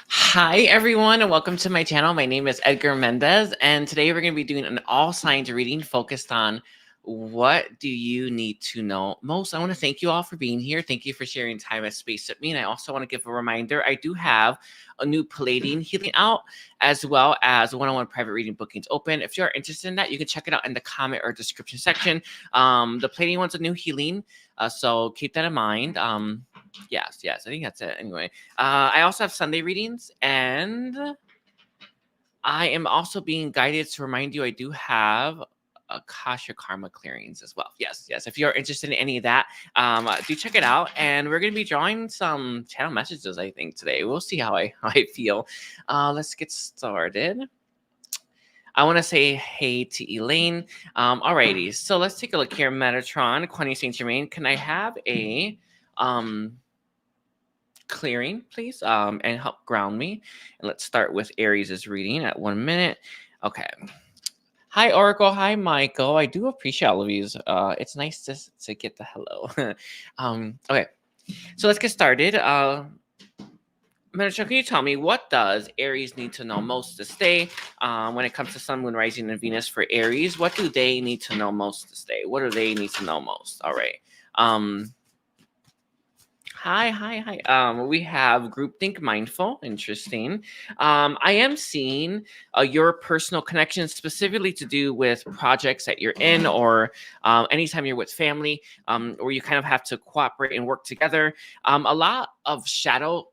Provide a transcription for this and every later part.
Hi, everyone, and welcome to my channel. My name is Edgar Mendez, and today we're going to be doing an all signs reading focused on what do you need to know most. I want to thank you all for being here. Thank you for sharing time and space with me. And I also want to give a reminder I do have a new Pleiadean healing out, as well as one-on-one private reading bookings open. If you're interested in that, you can check it out in the comment or description section. The Pleiadean one's a new healing, so keep that in mind. Yes, I think that's it. Anyway, I also have Sunday readings, and I am also being guided to remind you I do have Akashic karma clearings as well. Yes. If you're interested in any of that, do check it out. And we're going to be drawing some channel messages, I think, today. We'll see how I feel. Let's get started. I want to say hey to Elaine. Alrighty, so let's take a look here. Metatron, Queen Saint Germain. Can I have a clearing, please, and help ground me? And let's start with Aries' reading at 1 minute. Okay. Hi, Oracle. Hi, Michael. I do appreciate all of these. It's nice to get the hello. Okay, so let's get started. Metatron, can you tell me what does Aries need to know most to stay? When it comes to Sun, Moon, Rising, and Venus for Aries, what do they need to know most to stay? What do they need to know most? All right. Hi. We have group think mindful. Interesting. I am seeing your personal connection specifically to do with projects that you're in, or anytime you're with family, where you kind of have to cooperate and work together. A lot of shadow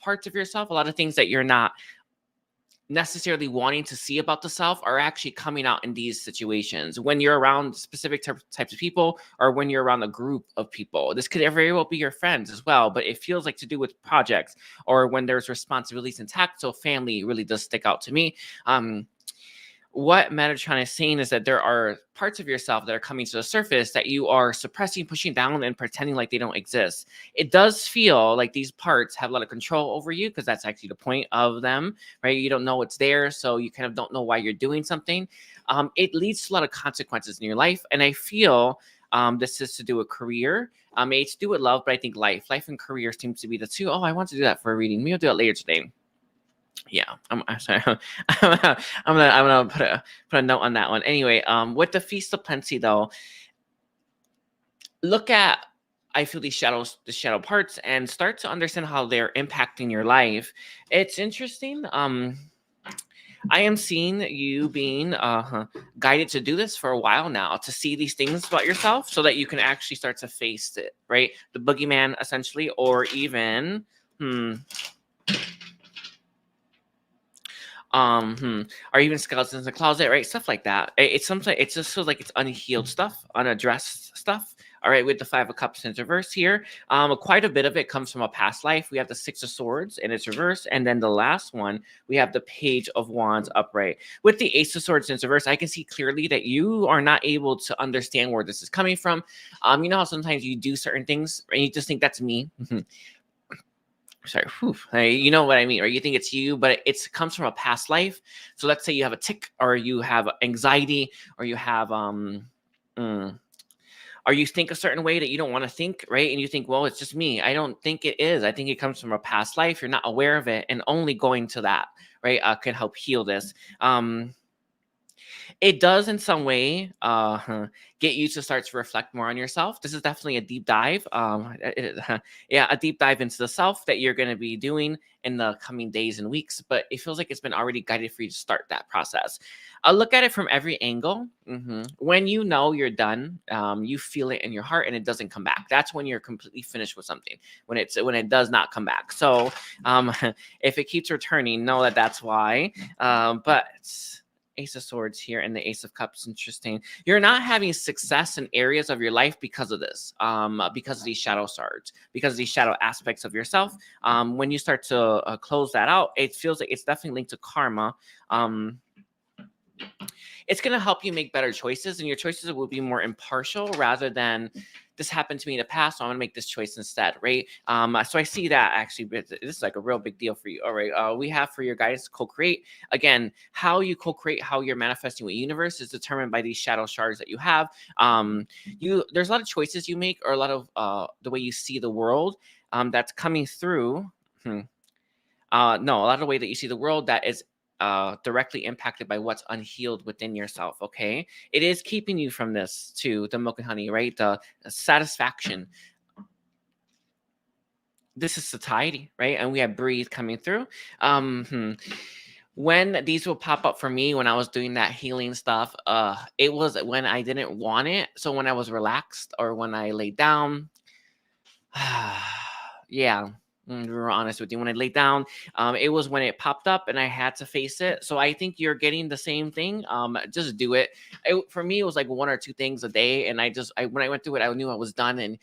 parts of yourself, a lot of things that you're not necessarily wanting to see about the self are actually coming out in these situations when you're around specific types of people, or when you're around a group of people. This could very well be your friends as well, but it feels like to do with projects, or when there's responsibilities and tax. So family really does stick out to me. What Metatron is saying is that there are parts of yourself that are coming to the surface that you are suppressing, pushing down, and pretending like they don't exist. It does feel like these parts have a lot of control over you, because that's actually the point of them, right? You don't know it's there, so you kind of don't know why you're doing something. It leads to a lot of consequences in your life, and I feel this is to do with career. It's to do with love, but I think life and career seems to be the two. Oh, I want to do that for a reading. Maybe I'll do it later today. Yeah, I'm sorry. I'm gonna put a note on that one. Anyway, with the Feast of Plenty though, look at, I feel the shadow parts, and start to understand how they're impacting your life. It's interesting. I am seeing you being guided to do this for a while now, to see these things about yourself so that you can actually start to face it, right? The boogeyman, essentially, or even or even skeletons in the closet, right? Stuff like that. It's sometimes, it just feels like it's unhealed stuff, unaddressed stuff. All right, with the Five of Cups in reverse here, quite a bit of it comes from a past life. We have the Six of Swords in its reverse, and then the last one, we have the Page of Wands upright. With the Ace of Swords in its reverse, I can see clearly that you are not able to understand where this is coming from. You know how sometimes you do certain things and you just think that's me. Sorry, you know what I mean, or you think it's you, but it comes from a past life. So let's say you have a tic, or you have anxiety, or you have or you think a certain way that you don't want to think, right? And you think, well, it's just me. I don't think it is. I think it comes from a past life. You're not aware of it, and only going to that, right, can help heal this. It does in some way get you to start to reflect more on yourself. This is definitely a deep dive. Yeah, a deep dive into the self that you're going to be doing in the coming days and weeks. But it feels like it's been already guided for you to start that process. I'll look at it from every angle. When you know you're done, you feel it in your heart and it doesn't come back. That's when you're completely finished with something. When it does not come back. So if it keeps returning, know that that's why. But Ace of Swords here and the Ace of Cups. Interesting. You're not having success in areas of your life because of this, because of these shadow swords, because of these shadow aspects of yourself. When you start to close that out, it feels like it's definitely linked to karma. It's going to help you make better choices, and your choices will be more impartial rather than this happened to me in the past, so I'm going to make this choice instead, right? So I see that actually, this is like a real big deal for you. All right, we have for your guys co-create. Again, how you co-create, how you're manifesting with universe is determined by these shadow shards that you have. There's a lot of choices you make, or a lot of the way you see the world that's coming through. no, a lot of the way that you see the world that is directly impacted by what's unhealed within yourself. Okay, it is keeping you from this too, the milk and honey, right? The satisfaction. This is satiety, right? And we have breathe coming through. When these will pop up for me when I was doing that healing stuff, it was when I didn't want it. So when I was relaxed or when I laid down, yeah, we were honest with you. When I laid down, it was when it popped up and I had to face it. So I think you're getting the same thing. Just do it. For me, it was like 1 or 2 things a day, and when I went through it, I knew I was done, and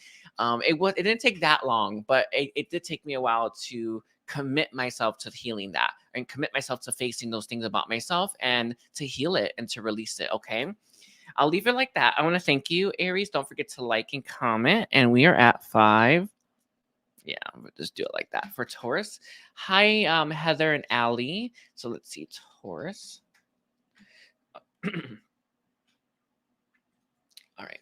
it didn't take that long, but it did take me a while to commit myself to healing that and commit myself to facing those things about myself and to heal it and to release it. Okay. I'll leave it like that. I want to thank you, Aries. Don't forget to like and comment. And we are at 5. Yeah, we'll just do it like that for Taurus. Hi, Heather and Allie. So let's see, Taurus. All right.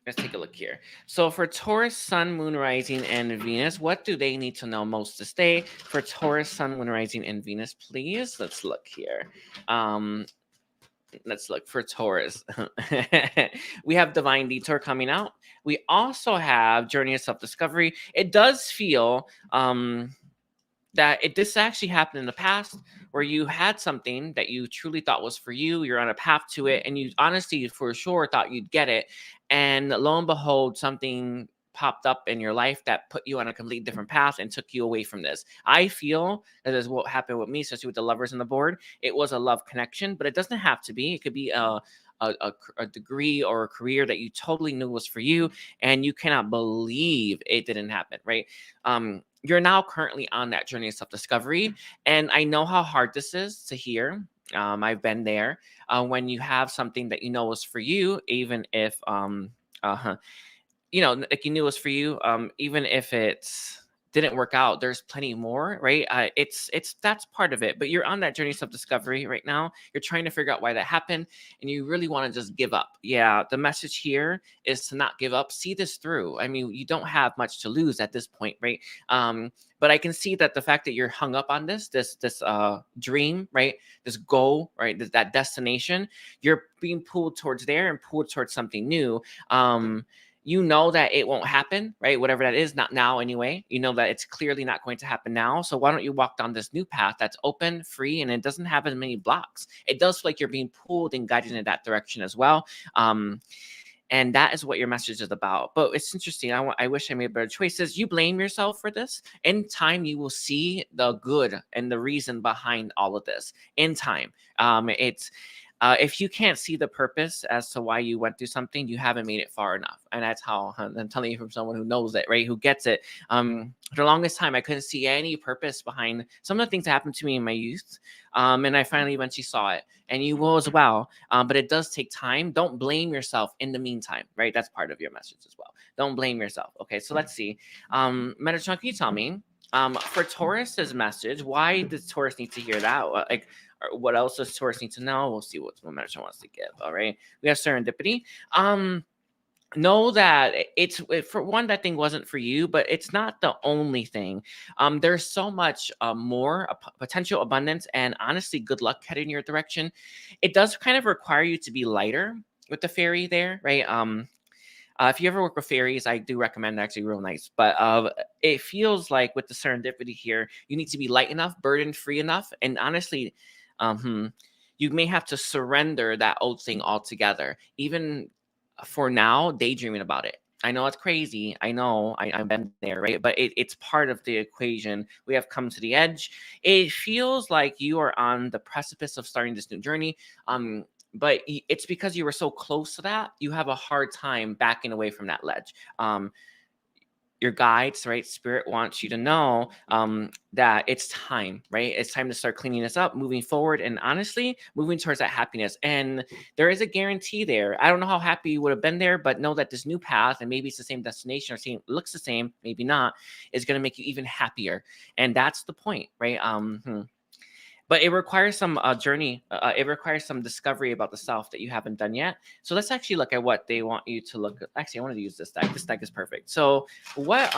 Let's take a look here. So for Taurus, Sun, Moon, Rising, and Venus, what do they need to know most to stay? For Taurus, Sun, Moon, Rising, and Venus, please. Let's look here. Let's look for Taurus. We have Divine Detour coming out. We also have Journey of Self-Discovery. It does feel that this actually happened in the past where you had something that you truly thought was for you. You're on a path to it, and you honestly, for sure, thought you'd get it. And lo and behold, something popped up in your life that put you on a completely different path and took you away from this. I feel that is what happened with me, especially with the lovers on the board. It was a love connection, but it doesn't have to be. It could be a degree or a career that you totally knew was for you, and you cannot believe it didn't happen, right? You're now currently on that journey of self-discovery, and I know how hard this is to hear. I've been there. When you have something that you know is for you, even if like you knew it was for you, even if it's didn't work out, there's plenty more, right? It's that's part of it, but you're on that journey of self-discovery right now. You're trying to figure out why that happened, and you really want to just give up. Yeah, the message here is to not give up. See this through. I mean, you don't have much to lose at this point, right? But I can see that the fact that you're hung up on this dream, right? This goal, right? That destination, you're being pulled towards there and pulled towards something new. You know that it won't happen, right? Whatever that is, not now anyway. You know that it's clearly not going to happen now. So why don't you walk down this new path that's open, free, and it doesn't have as many blocks? It does feel like you're being pulled and guided in that direction as well. And that is what your message is about. But it's interesting. I wish I made better choices. You blame yourself for this. In time, you will see the good and the reason behind all of this. In time, if you can't see the purpose as to why you went through something, you haven't made it far enough. And that's how I'm telling you from someone who knows it, right? Who gets it. For the longest time, I couldn't see any purpose behind some of the things that happened to me in my youth. And I finally eventually saw it. And you will as well. But it does take time. Don't blame yourself in the meantime, right? That's part of your message as well. Don't blame yourself. Okay, so let's see. Metatron, can you tell me, for Taurus's message, why does Taurus need to hear that? What else does Taurus need to know? We'll see what Metatron wants to give. All right. We have serendipity. Know that for one, that thing wasn't for you, but it's not the only thing. There's so much more potential abundance and honestly good luck headed in your direction. It does kind of require you to be lighter with the fairy there, right? If you ever work with fairies, I do recommend, actually real nice. But it feels like with the serendipity here, you need to be light enough, burden free enough, and honestly, you may have to surrender that old thing altogether. Even for now, daydreaming about it. I know it's crazy. I know I've been there, right? But it's part of the equation. We have come to the edge. It feels like you are on the precipice of starting this new journey. But it's because you were so close to that, you have a hard time backing away from that ledge. Your guides, right? Spirit wants you to know that it's time, right? It's time to start cleaning this up, moving forward, and honestly, moving towards that happiness. And there is a guarantee there. I don't know how happy you would have been there, but know that this new path, and maybe it's the same destination or looks the same, maybe not, is going to make you even happier. And that's the point, right? But it requires some journey. It requires some discovery about the self that you haven't done yet. So let's actually look at what they want you to look at. Actually, I wanted to use this deck. This deck is perfect. So what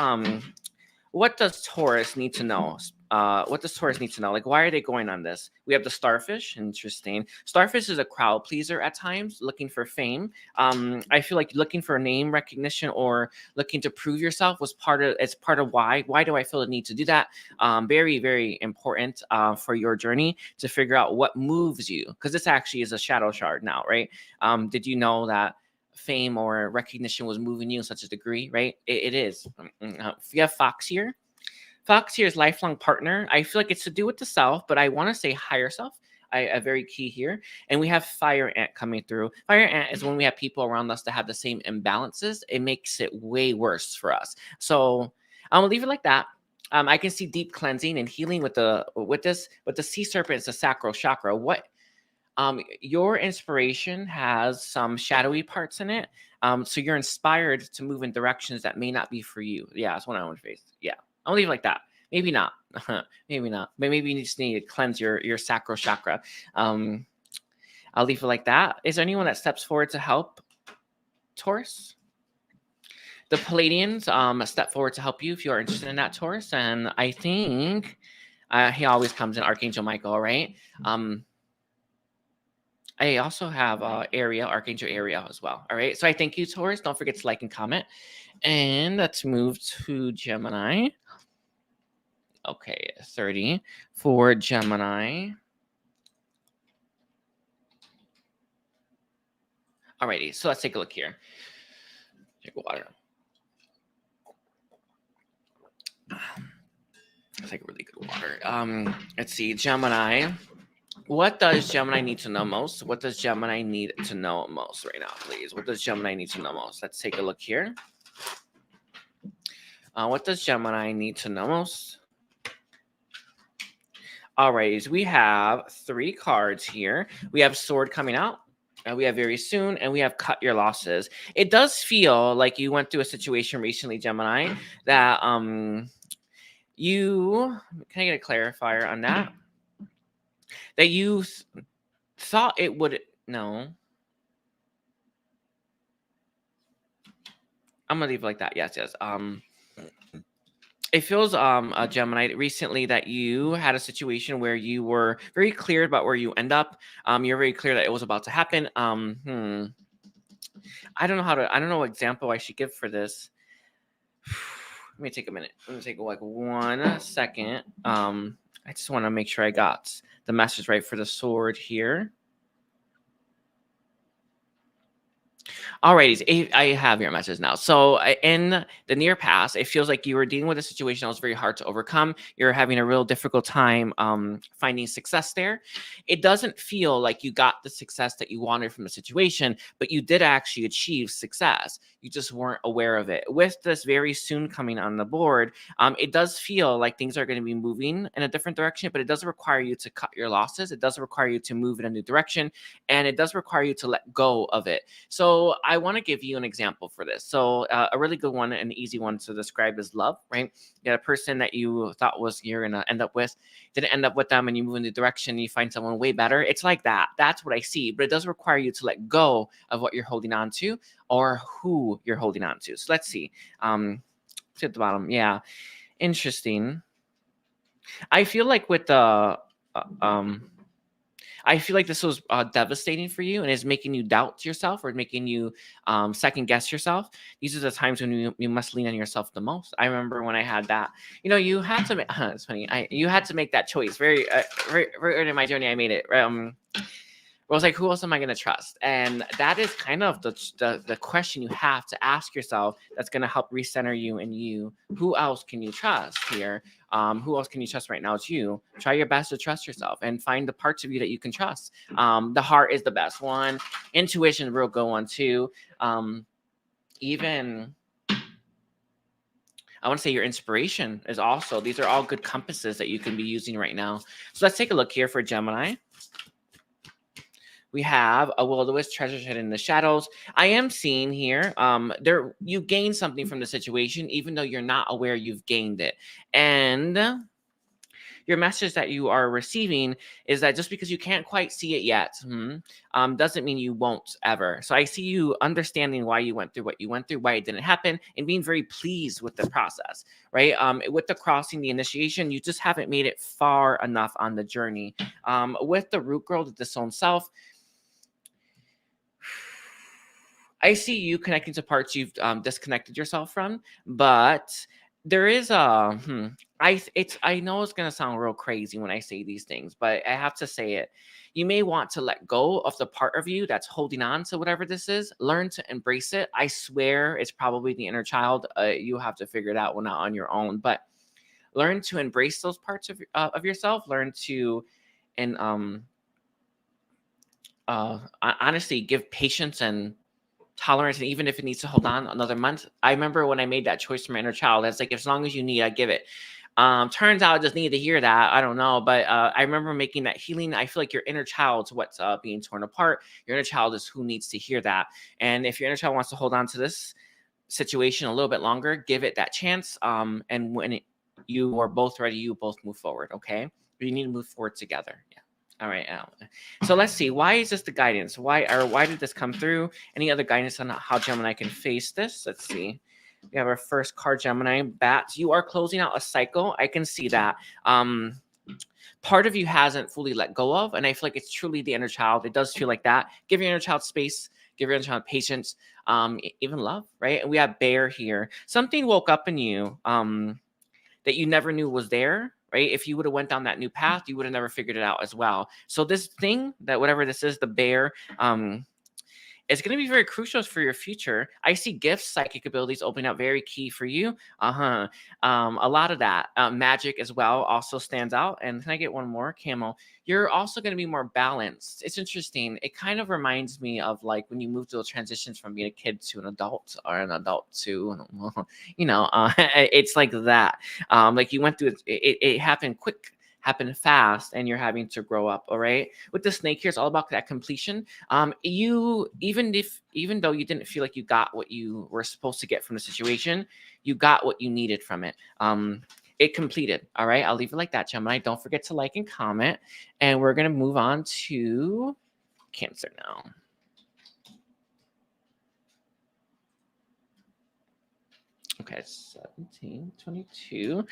what does Taurus need to know? What does Taurus need to know? Like, why are they going on this? We have the starfish. Interesting. Starfish is a crowd pleaser at times, looking for fame. I feel like looking for name recognition or looking to prove yourself was part of. It's part of why. Why do I feel the need to do that? Very, very important for your journey to figure out what moves you, because this actually is a shadow shard now, right? Did you know that fame or recognition was moving you in such a degree, right? It is. If you have Fox here, Fox here is lifelong partner. I feel like it's to do with the self, but I want to say higher self. A very key here. And we have fire ant coming through. Fire ant is when we have people around us that have the same imbalances. It makes it way worse for us. So I'm gonna leave it like that. I can see deep cleansing and healing with the sea serpent is the sacral chakra. What your inspiration has some shadowy parts in it. So you're inspired to move in directions that may not be for you. Yeah, that's what I want to face. Yeah, I'll leave it like that. Maybe not. Maybe not. But maybe you just need to cleanse your sacral chakra. I'll leave it like that. Is there anyone that steps forward to help Taurus? The Pleiadians step forward to help you if you are interested in that, Taurus. And I think he always comes in Archangel Michael, right? I also have Archangel Ariel as well. All right. So I thank you, Taurus. Don't forget to like and comment. And let's move to Gemini. Okay, 30 for Gemini. Alrighty, so let's take a look here. Take water. Let's take a really good water. Let's see, Gemini. What does Gemini need to know most? What does Gemini need to know most right now, please? What does Gemini need to know most? Let's take a look here. What does Gemini need to know most? All right, we have 3 cards here. We have Sword coming out. We have Very Soon, and we have Cut Your Losses. It does feel like you went through a situation recently, Gemini, that you... Can I get a clarifier on that? That you thought it would... No. I'm going to leave it like that. Yes. It feels, Gemini, recently that you had a situation where you were very clear about where you end up. You're very clear that it was about to happen. I don't know what example I should give for this. Let me take a minute. Let me take like 1 second. I just want to make sure I got the message right for the sword here. Alrighty, I have your message now. So in the near past, it feels like you were dealing with a situation that was very hard to overcome. You're having a real difficult time finding success there. It doesn't feel like you got the success that you wanted from the situation, but you did actually achieve success. You just weren't aware of it. With this Very Soon coming on the board, it does feel like things are going to be moving in a different direction, but it does require you to cut your losses. It does require you to move in a new direction, and it does require you to let go of it. So I want to give you an example for this. So a really good one, an easy one to describe is love, right? You got a person that you thought was you're going to end up with, didn't end up with them, and you move in the direction, and you find someone way better. It's like that. That's what I see. But it does require you to let go of what you're holding on to or who you're holding on to. So let's see. See at the bottom. Yeah. Interesting. I feel like with the... I feel like this was devastating for you and is making you doubt yourself or making you second guess yourself. These are the times when you must lean on yourself the most. I remember when I had that, you had to make, it's funny. You had to make that choice very early in my journey. I made it. I was like, who else am I going to trust? And that is kind of the question you have to ask yourself that's going to help recenter you and you. Who else can you trust here? Who else can you trust right now? It's you. Try your best to trust yourself and find the parts of you that you can trust. The heart is the best one. Intuition, real good one too. Even... I want to say your inspiration is also... These are all good compasses that you can be using right now. So let's take a look here for Gemini. We have a will-o-the-wisp, treasure hidden in the shadows. I am seeing here, you gain something from the situation, even though you're not aware you've gained it. And your message that you are receiving is that just because you can't quite see it yet, doesn't mean you won't ever. So I see you understanding why you went through what you went through, why it didn't happen, and being very pleased with the process, right? With the crossing, the initiation, you just haven't made it far enough on the journey. With the root girl, the disowned self, I see you connecting to parts you've disconnected yourself from, but there is a I know it's gonna sound real crazy when I say these things, but I have to say it. You may want to let go of the part of you that's holding on to whatever this is. Learn to embrace it. I swear it's probably the inner child. You have to figure it out when not on your own, but learn to embrace those parts of yourself. Learn to and honestly give patience and tolerance, and even if it needs to hold on another month. I remember when I made that choice for my inner child, it's like, as long as you need, I give it. Turns out I just needed to hear that. I don't know, but I remember making that healing. I feel like your inner child's what's being torn apart. Your inner child is who needs to hear that. And if your inner child wants to hold on to this situation a little bit longer, give it that chance. And when you are both ready, you both move forward. Okay, you need to move forward together. Yeah. All right. So let's see. Why is this the guidance? Why did this come through? Any other guidance on how Gemini can face this? Let's see. We have our first card, Gemini. Bats. You are closing out a cycle. I can see that. Part of you hasn't fully let go of, and I feel like it's truly the inner child. It does feel like that. Give your inner child space. Give your inner child patience. Even love, right? And we have Bear here. Something woke up in you that you never knew was there. Right? If you would have went down that new path, you would have never figured it out as well. So this thing, that whatever this is, the bear, it's going to be very crucial for your future. I see gifts, psychic abilities opening up, very key for you. A lot of that. Magic as well also stands out. And can I get one more? Camel. You're also going to be more balanced. It's interesting. It kind of reminds me of like when you move to the transitions from being a kid to an adult, or an adult to, it's like that. Like you went through it happened quick, happened fast, and you're having to grow up. All right. With the snake here, it's all about that completion. You even though you didn't feel like you got what you were supposed to get from the situation, you got what you needed from it. It completed. All right. I'll leave it like that, Gemini. Don't forget to like and comment. And we're going to move on to Cancer now. Okay, 1722.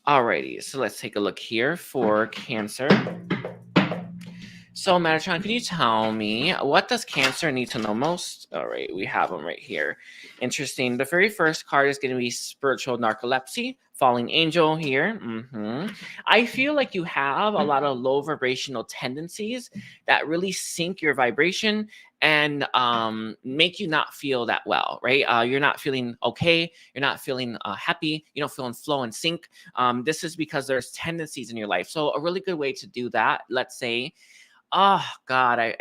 Alrighty, so let's take a look here for Cancer. So, Metatron, can you tell me, what does Cancer need to know most? All right, we have them right here. Interesting. The very first card is going to be Spiritual Narcolepsy, Falling Angel here. I feel like you have a lot of low vibrational tendencies that really sink your vibration and make you not feel that well, right? You're not feeling okay. You're not feeling happy. You don't feel in flow and sync. This is because there's tendencies in your life. So a really good way to do that, let's say, oh God, I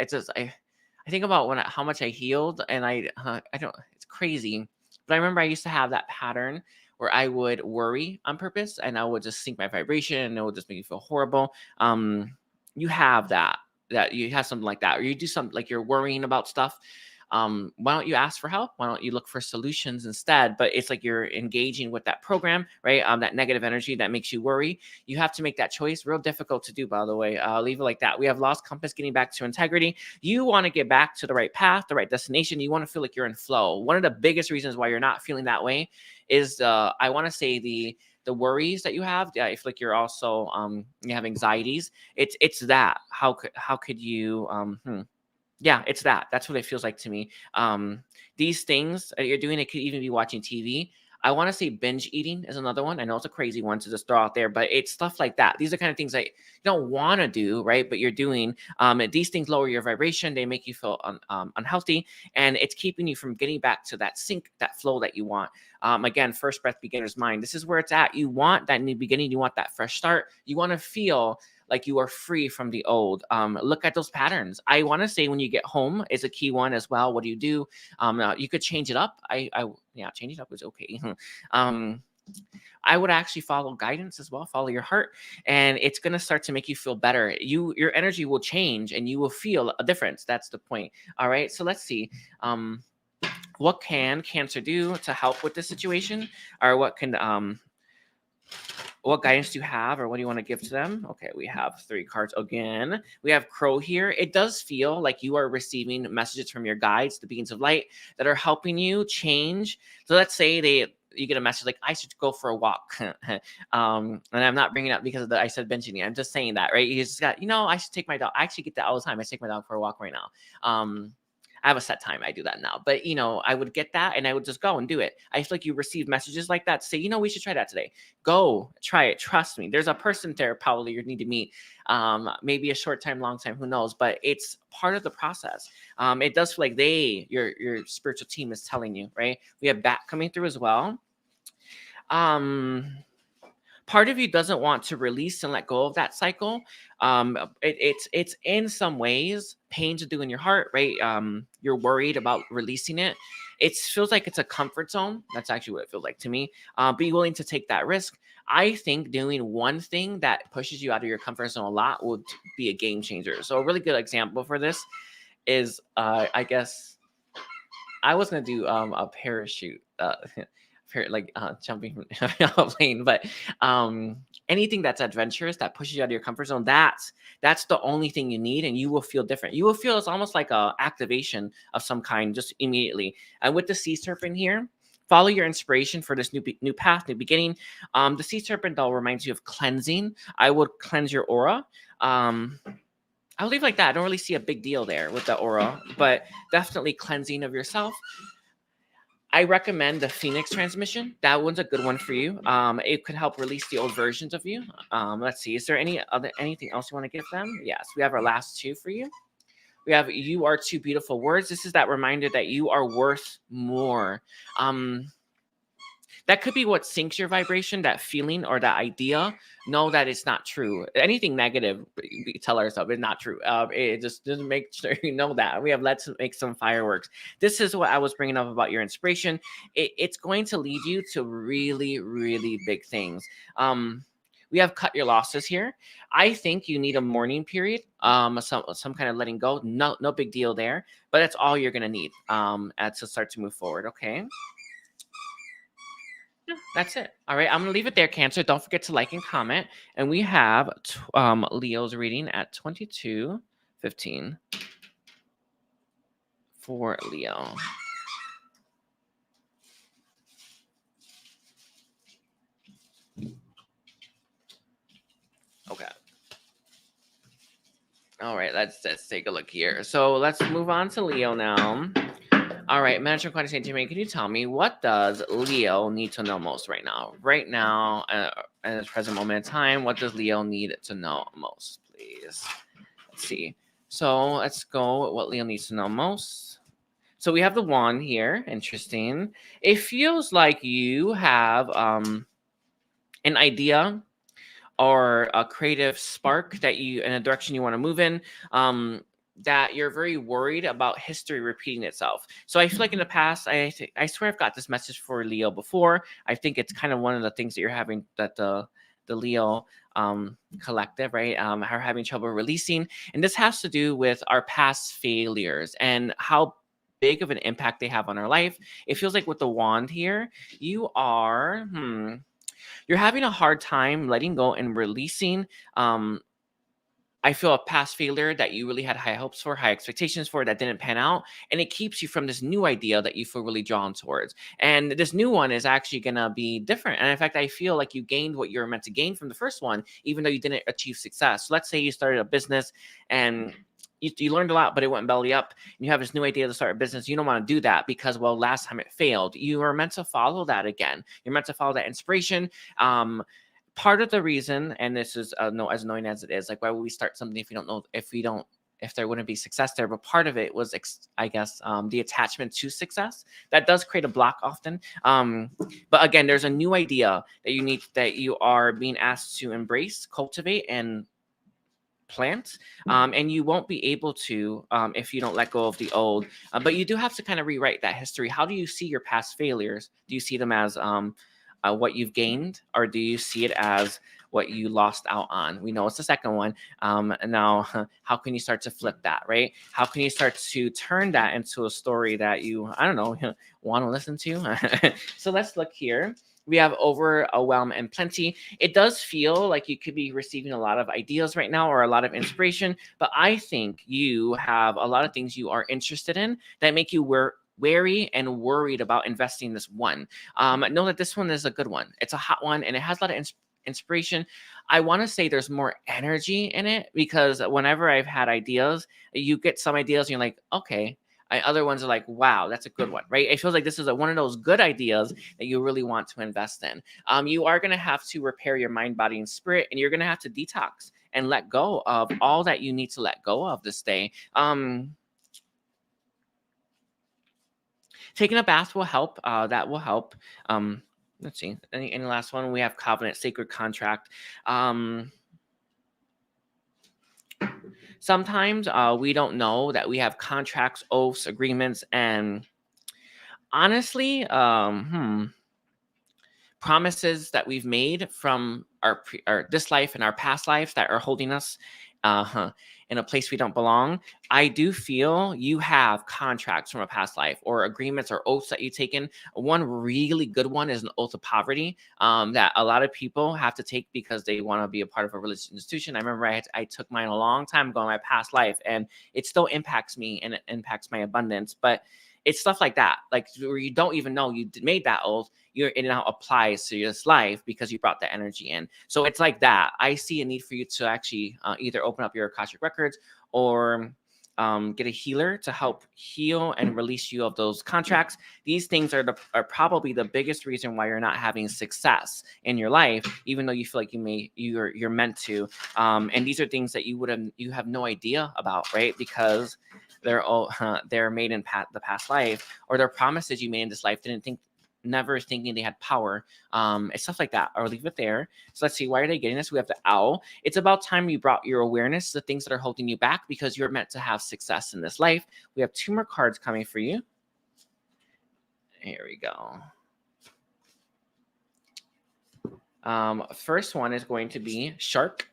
think about how much I healed, and I don't. It's crazy, but I remember I used to have that pattern where I would worry on purpose, and I would just sink my vibration, and it would just make me feel horrible. You have that you have something like that, or you do something like you're worrying about stuff. Why don't you ask for help? Why don't you look for solutions instead? But it's like you're engaging with that program, right? That negative energy that makes you worry. You have to make that choice. Real difficult to do, by the way. Leave it like that. We have Lost Compass, getting back to integrity. You want to get back to the right path, the right destination. You want to feel like you're in flow. One of the biggest reasons why you're not feeling that way is I want to say the worries that you have. Yeah, I feel like you're also you have anxieties. It's that. How could you yeah, it's that. That's what it feels like to me. These things that you're doing, it could even be watching TV. I want to say binge eating is another one. I know it's a crazy one to just throw out there, but it's stuff like that. These are kind of things that you don't want to do, right? But you're doing. These things lower your vibration. They make you feel unhealthy, and it's keeping you from getting back to that sync, that flow that you want. Again, first breath, beginner's mind. This is where it's at. You want that new beginning. You want that fresh start. You want to feel like you are free from the old. Look at those patterns. I want to say when you get home is a key one as well. What do? You could change it up. Yeah, change it up is okay. I would actually follow guidance as well. Follow your heart, and it's going to start to make you feel better. Your energy will change, and you will feel a difference. That's the point. All right. So let's see. What can Cancer do to help with this situation, or what can what guidance do you have, or what do you want to give to them? Okay, we have 3 cards again. We have Crow here. It does feel like you are receiving messages from your guides, the beings of light, that are helping you change. So let's say you get a message like, I should go for a walk. And I'm not bringing it up because of I said benching. I'm just saying that, right? You just got, I should take my dog. I actually get that all the time. I take my dog for a walk right now. I have a set time. I do that now. But, I would get that and I would just go and do it. I feel like you receive messages like that. Say, we should try that today. Go try it. Trust me. There's a person there probably you need to meet. Maybe a short time, long time, who knows? But it's part of the process. It does feel like your spiritual team is telling you, right? We have Bat coming through as well. Part of you doesn't want to release and let go of that cycle. It's in some ways pain to do in your heart, right? You're worried about releasing it. It feels like it's a comfort zone. That's actually what it feels like to me. Be willing to take that risk. I think doing one thing that pushes you out of your comfort zone a lot would be a game changer. So a really good example for this is, I guess, I was going to do a parachute. Jumping from a plane, but anything that's adventurous that pushes you out of your comfort zone, that's the only thing you need, and you will feel different. You will feel it's almost like a activation of some kind just immediately. And with the sea serpent here, follow your inspiration for this new path, new beginning. The sea serpent though reminds you of cleansing. I would cleanse your aura. I'll leave like that. I don't really see a big deal there with the aura, but definitely cleansing of yourself. I recommend the Phoenix transmission. That one's a good one for you. It could help release the old versions of you. Let's see. Is there anything else you want to give them? Yes, we have our last 2 for you. We have You Are Two Beautiful Words. This is that reminder that you are worth more. That could be what sinks your vibration, that feeling or that idea. Know that it's not true. Anything negative, we tell ourselves it's not true. It just doesn't make sure you know that. We have Let's Make Some Fireworks. This is what I was bringing up about your inspiration. It's going to lead you to really, really big things. We have Cut Your Losses here. I think you need a mourning period, some kind of letting go. No big deal there, but that's all you're gonna need to start to move forward. Okay. That's it. All right, I'm gonna leave it there, Cancer. Don't forget to like and comment. And we have Leo's reading at 22:15 for Leo. Okay. All right, let's take a look here. So let's move on to Leo now. All right, Manager Quantity Saint Jimmy, can you tell me what does Leo need to know most right now? Right now, at this present moment in time, what does Leo need to know most, please? Let's see. So let's go with what Leo needs to know most. So we have the Wand here. Interesting. It feels like you have an idea or a creative spark that in a direction you want to move in. That you're very worried about history repeating itself. So I feel like in the past, I swear I've got this message for Leo before. I think it's kind of one of the things that you're having, that the Leo collective, right, are having trouble releasing. And this has to do with our past failures and how big of an impact they have on our life. It feels like with the Wand here, you are, you're having a hard time letting go and releasing I feel a past failure that you really had high hopes for, high expectations for, that didn't pan out. And it keeps you from this new idea that you feel really drawn towards. And this new one is actually going to be different. And in fact, I feel like you gained what you were meant to gain from the first one, even though you didn't achieve success. So let's say you started a business and you learned a lot, but it went belly up. And you have this new idea to start a business. You don't want to do that because, well, last time it failed. You are meant to follow that again. You're meant to follow that inspiration. Part of the reason, and this is as annoying as it is, like, why would we start something if there wouldn't be success there? But part of it was, I guess, the attachment to success that does create a block often. But again, there's a new idea that you are being asked to embrace, cultivate, and plant, and you won't be able to if you don't let go of the old. But you do have to kind of rewrite that history. How do you see your past failures? Do you see them as what you've gained, or do you see it as what you lost out on? We know it's the second one. And now, how can you start to flip that, right? How can you start to turn that into a story that you, I don't know, want to listen to? So let's look here. We have overwhelm and plenty. It does feel like you could be receiving a lot of ideas right now or a lot of inspiration, but I think you have a lot of things you are interested in that make you wary and worried about investing in this one. Know that this one is a good one. It's a hot one and it has a lot of inspiration. I want to say there's more energy in it because whenever I've had ideas, you get some ideas and you're like, okay. Other ones are like, wow, that's a good one, right? It feels like this is one of those good ideas that you really want to invest in. You are going to have to repair your mind, body, and spirit, and you're going to have to detox and let go of all that you need to let go of this day. Taking a bath will help. That will help. Let's see. Any last one? We have covenant, sacred contract. Sometimes we don't know that we have contracts, oaths, agreements, and honestly, promises that we've made from our this life and our past lives that are holding us in a place we don't belong. I do feel you have contracts from a past life or agreements or oaths that you've taken. One really good one is an oath of poverty that a lot of people have to take because they want to be a part of a religious institution. I remember I took mine a long time ago in my past life, and it still impacts me and it impacts my abundance. But it's stuff like that, like where you don't even know you made that oath. It now applies to this life because you brought the energy in. So it's like that. I see a need for you to actually either open up your Akashic records or get a healer to help heal and release you of those contracts. These things are probably the biggest reason why you're not having success in your life, even though you feel like you're meant to. And these are things that you have no idea about, right? Because they're made in the past life, or they're promises you made in this life. Never thinking they had power. It's stuff like that. I'll leave it there. So let's see, why are they getting this? We have the owl. It's about time you brought your awareness to the things that are holding you back because you're meant to have success in this life. We have 2 more cards coming for you. Here we go. First one is going to be shark.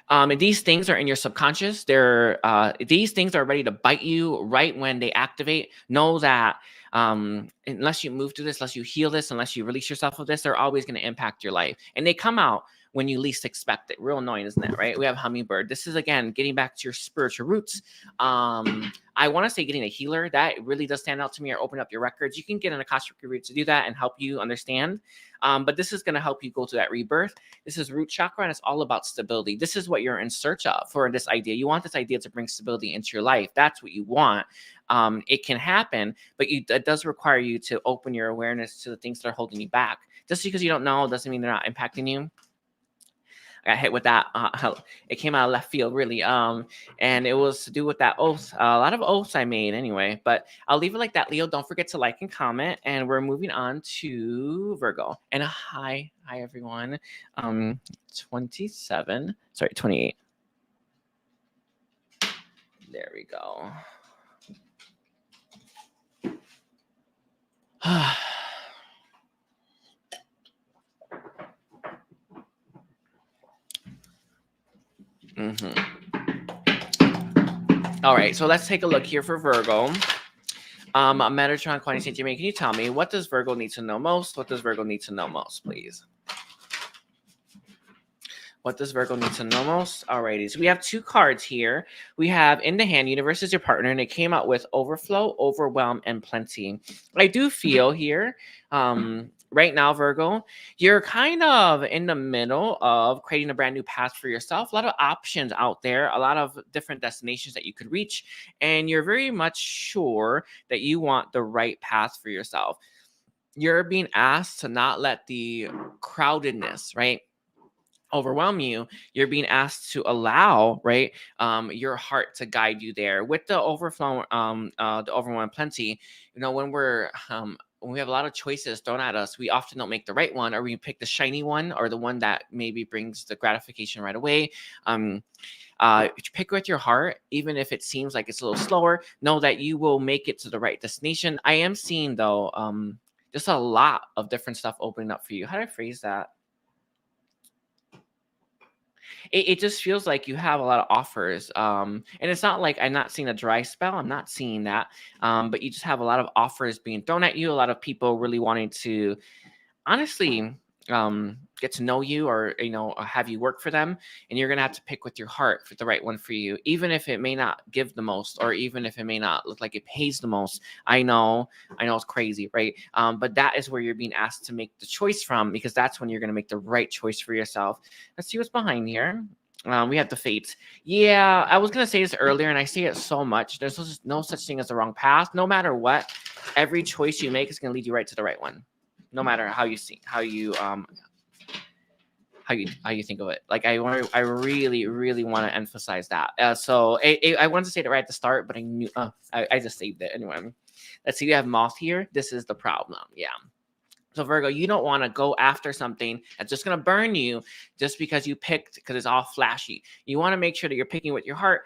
And these things are in your subconscious. These things are ready to bite you right when they activate. Know that unless you move to this, unless you heal this, unless you release yourself of this, they're always going to impact your life. And they come out when you least expect it. Real annoying, isn't it? Right? We have hummingbird. This is, again, getting back to your spiritual roots. I want to say getting a healer. That really does stand out to me, or open up your records. You can get an Akashic read to do that and help you understand. But this is going to help you go to that rebirth. This is root chakra, and it's all about stability. This is what you're in search of for this idea. You want this idea to bring stability into your life. That's what you want. It can happen, but it does require you to open your awareness to the things that are holding you back. Just because you don't know doesn't mean they're not impacting you. I got hit with that. It came out of left field, really. And it was to do with that oath. A lot of oaths I made anyway, but I'll leave it like that, Leo. Don't forget to like and comment. And we're moving on to Virgo. And hi everyone. 28. There we go. All right, so let's take a look here for Virgo. Metatron, Quantity Saint Germain, can you tell me what does Virgo need to know most? What does Virgo need to know most, please? What does Virgo need to know most? Alrighty, so we have 2 cards here. We have in the hand, universe is your partner, and it came out with overflow, overwhelm, and plenty. I do feel here, right now, Virgo, you're kind of in the middle of creating a brand new path for yourself. A lot of options out there, a lot of different destinations that you could reach, and you're very much sure that you want the right path for yourself. You're being asked to not let the crowdedness, right, overwhelm you. You're being asked to allow, right, your heart to guide you there. With the overflow, the overwhelm plenty, when we have a lot of choices thrown at us, we often don't make the right one, or we pick the shiny one, or the one that maybe brings the gratification right away. Pick with your heart, even if it seems like it's a little slower. Know that you will make it to the right destination. I am seeing, though, just a lot of different stuff opening up for you. How do I phrase that? it just feels like you have a lot of offers. And it's not like I'm not seeing a dry spell. I'm not seeing that. But you just have a lot of offers being thrown at you. A lot of people really wanting to honestly get to know you, or have you work for them, and you're gonna have to pick with your heart for the right one for you, even if it may not give the most, or even if it may not look like it pays the most. I know it's crazy, right? But that is where you're being asked to make the choice from, because that's when you're gonna make the right choice for yourself. Let's see what's behind here. We have the fates. Yeah, I was gonna say this earlier, and I say it so much. There's no such thing as the wrong path. No matter what, every choice you make is gonna lead you right to the right one, no matter how you think of it. Like I really want to emphasize that. So I wanted to say it right at the start, but I knew I just saved it anyway. Let's see. We have moth here. This is the problem. Yeah. So Virgo, you don't want to go after something that's just going to burn you just because you picked, because it's all flashy. You want to make sure that you're picking with your heart.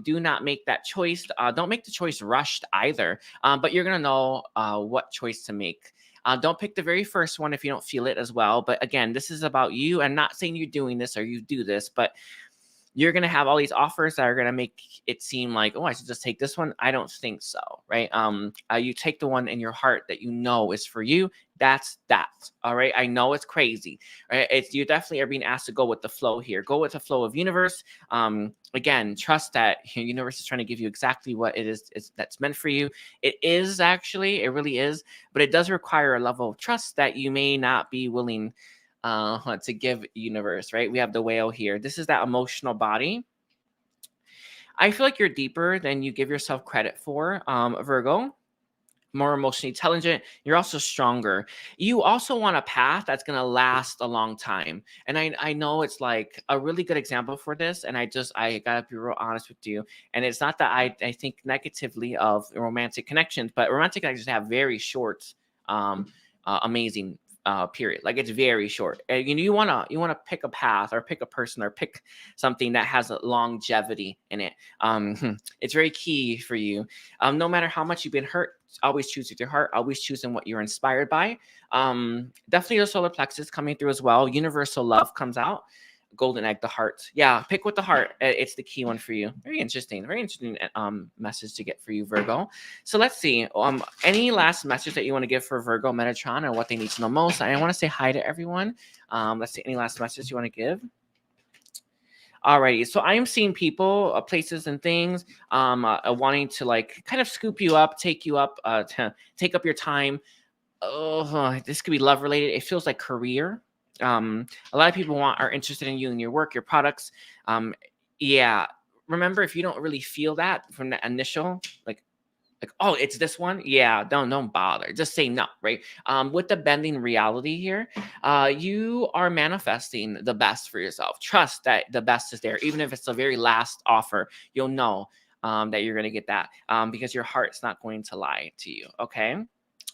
Do not make that choice. Don't make the choice rushed either. But you're going to know what choice to make. Don't pick the very first one if you don't feel it as well. But again, this is about you. I'm not saying you're doing this or you do this, but you're going to have all these offers that are going to make it seem like, oh, I should just take this one. I don't think so, right? You take the one in your heart that you know is for you. That's that. All right. I know it's crazy, right? You definitely are being asked to go with the flow here. Go with the flow of universe. Again, trust that your universe is trying to give you exactly what it is that's meant for you. It really is, but it does require a level of trust that you may not be willing to give universe, right? We have the whale here. This is that emotional body. I feel like you're deeper than you give yourself credit for, Virgo. More emotionally intelligent. You're also stronger. You also want a path that's going to last a long time. And I know it's like a really good example for this. And I got to be real honest with you. And it's not that I think negatively of romantic connections, but romantic connections have very short, amazing period. Like it's very short. You want to pick a path, or pick a person, or pick something that has a longevity in it. It's very key for you. No matter how much you've been hurt, always choose with your heart. Always choosing what you're inspired by. Definitely the solar plexus coming through as well. Universal love comes out. Golden egg, the heart. Yeah, pick with the heart. It's the key one for you. Very interesting message to get for you, Virgo. So let's see. Any last message that you want to give for Virgo Metatron, or what they need to know most? I want to say hi to everyone. Let's see. Any last message you want to give? Alrighty, so I am seeing people, places, and things wanting to like kind of scoop you up, take you up, to take up your time. Oh, this could be love related. It feels like career. A lot of people are interested in you and your work, your products. Yeah. Remember, if you don't really feel that from the initial, like, oh, it's this one. Yeah, don't bother. Just say no, right? With the bending reality here, you are manifesting the best for yourself. Trust that the best is there, even if it's the very last offer. You'll know that you're gonna get that because your heart's not going to lie to you. Okay.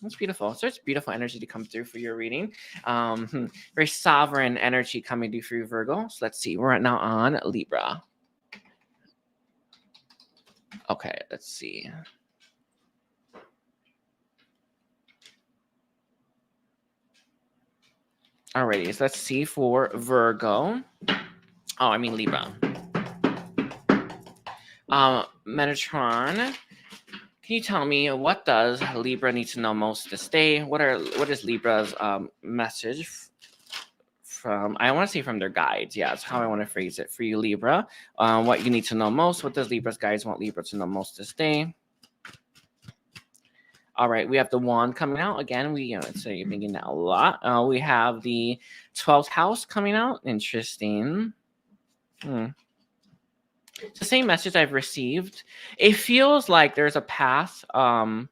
That's beautiful. So it's beautiful energy to come through for your reading. Very sovereign energy coming through for you, Virgo. So let's see. We're now on Libra. Okay, let's see. Alrighty, so let's see for Virgo. Oh, I mean Libra. Metatron. Can you tell me, what does Libra need to know most this day? What is Libra's message from? I want to say from their guides. Yeah, that's how I want to phrase it for you, Libra. What you need to know most. What does Libra's guides want Libra to know most this day? All right, we have the wand coming out again. So you're thinking that a lot. We have the 12th house coming out. Interesting. It's the same message I've received. It feels like there's a path. I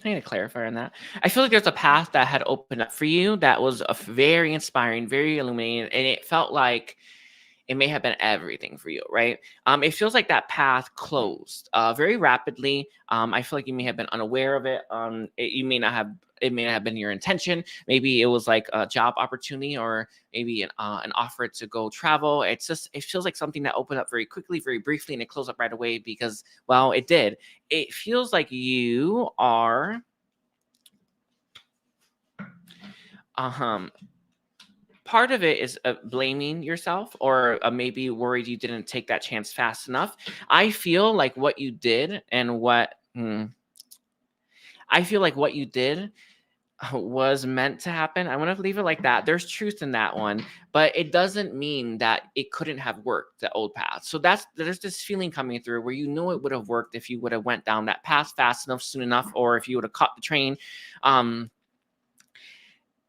need to clarify on that. I feel like there's a path that had opened up for you that was very inspiring, very illuminating, and it felt like it may have been everything for you, right? It feels like that path closed very rapidly. I feel like you may have been unaware of it. It may not have been your intention. Maybe it was like a job opportunity, or maybe an offer to go travel. It feels like something that opened up very quickly, very briefly, and it closed up right away because, well, it did. It feels like you are part of it is blaming yourself, or maybe worried you didn't take that chance fast enough. I feel like what you did and what I feel like what you did was meant to happen. I want to leave it like that. There's truth in that one, but it doesn't mean that it couldn't have worked, the old path. So there's this feeling coming through where you know it would have worked if you would have went down that path fast enough, soon enough, or if you would have caught the train.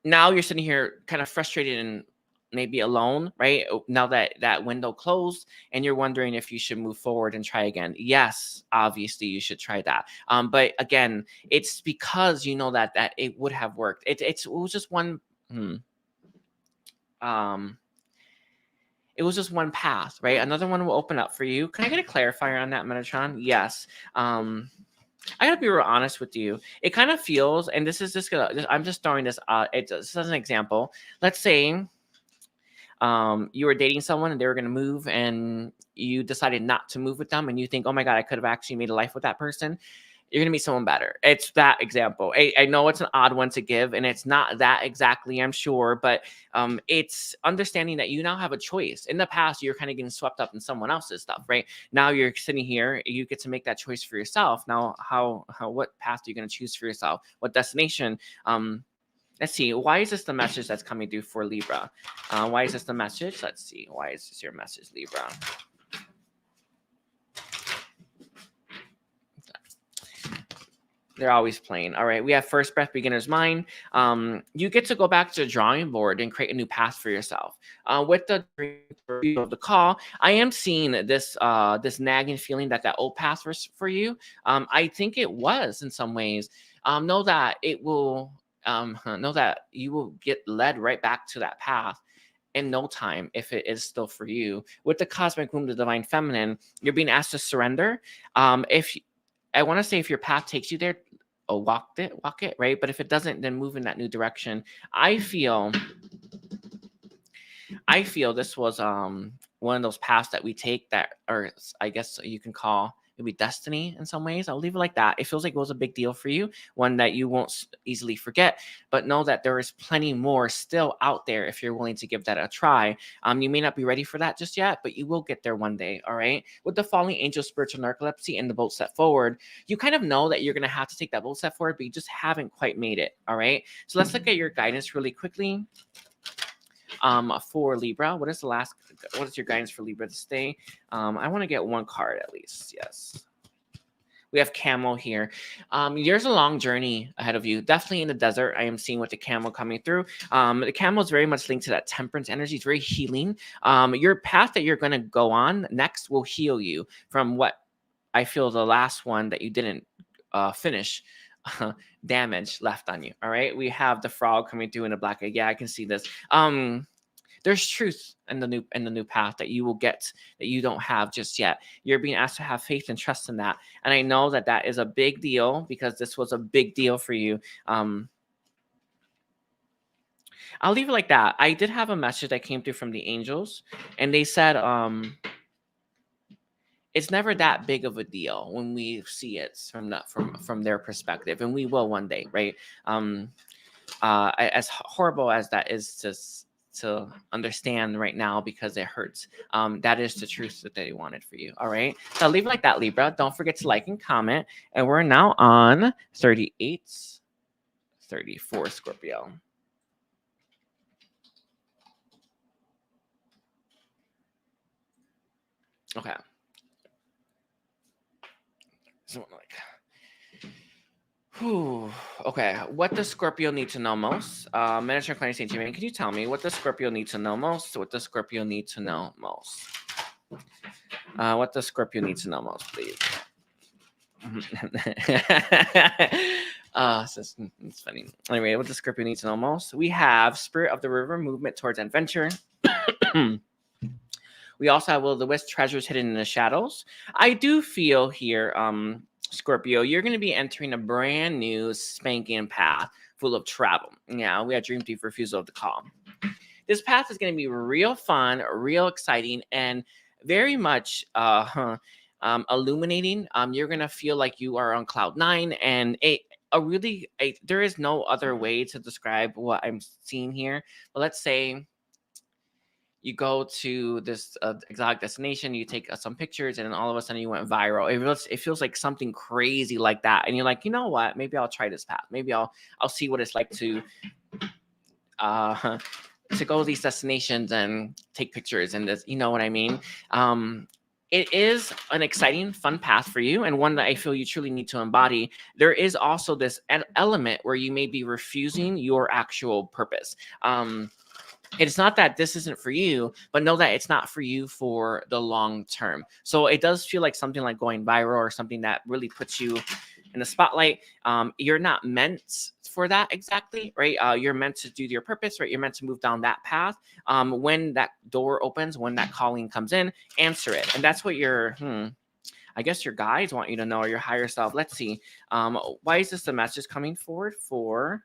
Now you're sitting here kind of frustrated and maybe alone, right? Now that that window closed, and you're wondering if you should move forward and try again. Yes, obviously you should try that. But again, it's because you know that it would have worked. It was just one. It was just one path, right? Another one will open up for you. Can I get a clarifier on that, Metatron? Yes. I gotta be real honest with you. It kind of feels, and this is just gonna, I'm just throwing this this as an example. Let's say you were dating someone and they were gonna move, and you decided not to move with them, and you think, oh my God, I could have actually made a life with that person. You're gonna meet someone better. It's that example. I know it's an odd one to give, and it's not that exactly, I'm sure, but it's understanding that you now have a choice. In the past, you're kind of getting swept up in someone else's stuff, right? Now you're sitting here, you get to make that choice for yourself. Now, what path are you gonna choose for yourself? What destination? Let's see. Why is this the message that's coming through for Libra? Why is this the message? Let's see. Why is this your message, Libra? They're always playing. All right. We have first breath, beginner's mind. You get to go back to the drawing board and create a new path for yourself. With the review of the call, I am seeing this this nagging feeling that old path was for you. I think it was in some ways. Know that it will. Know that you will get led right back to that path in no time if it is still for you. With the cosmic womb, the divine feminine, you're being asked to surrender. If I want to say, if your path takes you there, walk it, right? But if it doesn't, then move in that new direction. I feel this was one of those paths that we take that, or I guess you can call maybe destiny in some ways. I'll leave it like that. It feels like it was a big deal for you, one that you won't easily forget, but know that there is plenty more still out there if you're willing to give that a try. You may not be ready for that just yet, but you will get there one day, all right? With the falling angel, spiritual narcolepsy, and the bolt set forward, you kind of know that you're going to have to take that bolt set forward, but you just haven't quite made it, all right? So let's look at your guidance really quickly. For Libra, what is your guidance for Libra this day? I want to get one card at least. Yes, we have camel here. There's a long journey ahead of you, definitely in the desert. I am seeing with the camel coming through. The camel is very much linked to that temperance energy. It's very healing. Your path that you're going to go on next will heal you from what I feel the last one that you didn't finish damage left on you. All right, we have the frog coming through in the black egg. Yeah, I can see this. There's truth in the new path that you will get that you don't have just yet. You're being asked to have faith and trust in that, and I know that that is a big deal because this was a big deal for you. I'll leave it like that. I did have a message that came through from the angels, and they said it's never that big of a deal when we see it from their perspective, and we will one day, right? As horrible as that is to understand right now because it hurts, that is the truth that they wanted for you. All right, so I'll leave it like that, Libra. Don't forget to like and comment, and we're now on 34 Scorpio. Okay. So like, okay, what does Scorpio need to know most? Manager Client St. Germain, can you tell me what does Scorpio need to know most? What does Scorpio need to know most? What does Scorpio need to know most, please? It's funny. Anyway, what does Scorpio need to know most? We have Spirit of the River, movement towards adventure. We also have Will of the Wisp, treasures hidden in the shadows. I do feel here, Scorpio, you're going to be entering a brand new spanking path full of travel. Yeah, we had Dream Thief, refusal of the call. This path is going to be real fun, real exciting, and very much illuminating. You're going to feel like you are on cloud 9, and there is no other way to describe what I'm seeing here. But let's say you go to this exotic destination, you take some pictures, and then all of a sudden you went viral. It feels like something crazy like that, and you're like, you know what? Maybe I'll try this path. Maybe I'll see what it's like to go to these destinations and take pictures and this. You know what I mean? It is an exciting, fun path for you, and one that I feel you truly need to embody. There is also this element where you may be refusing your actual purpose. It's not that this isn't for you, but know that it's not for you for the long term. So it does feel like something like going viral or something that really puts you in the spotlight. You're not meant for that exactly, right? You're meant to do your purpose, right? You're meant to move down that path. When that door opens, when that calling comes in, answer it. And that's what I guess your guides want you to know, or your higher self. Let's see. Why is this the message coming forward for?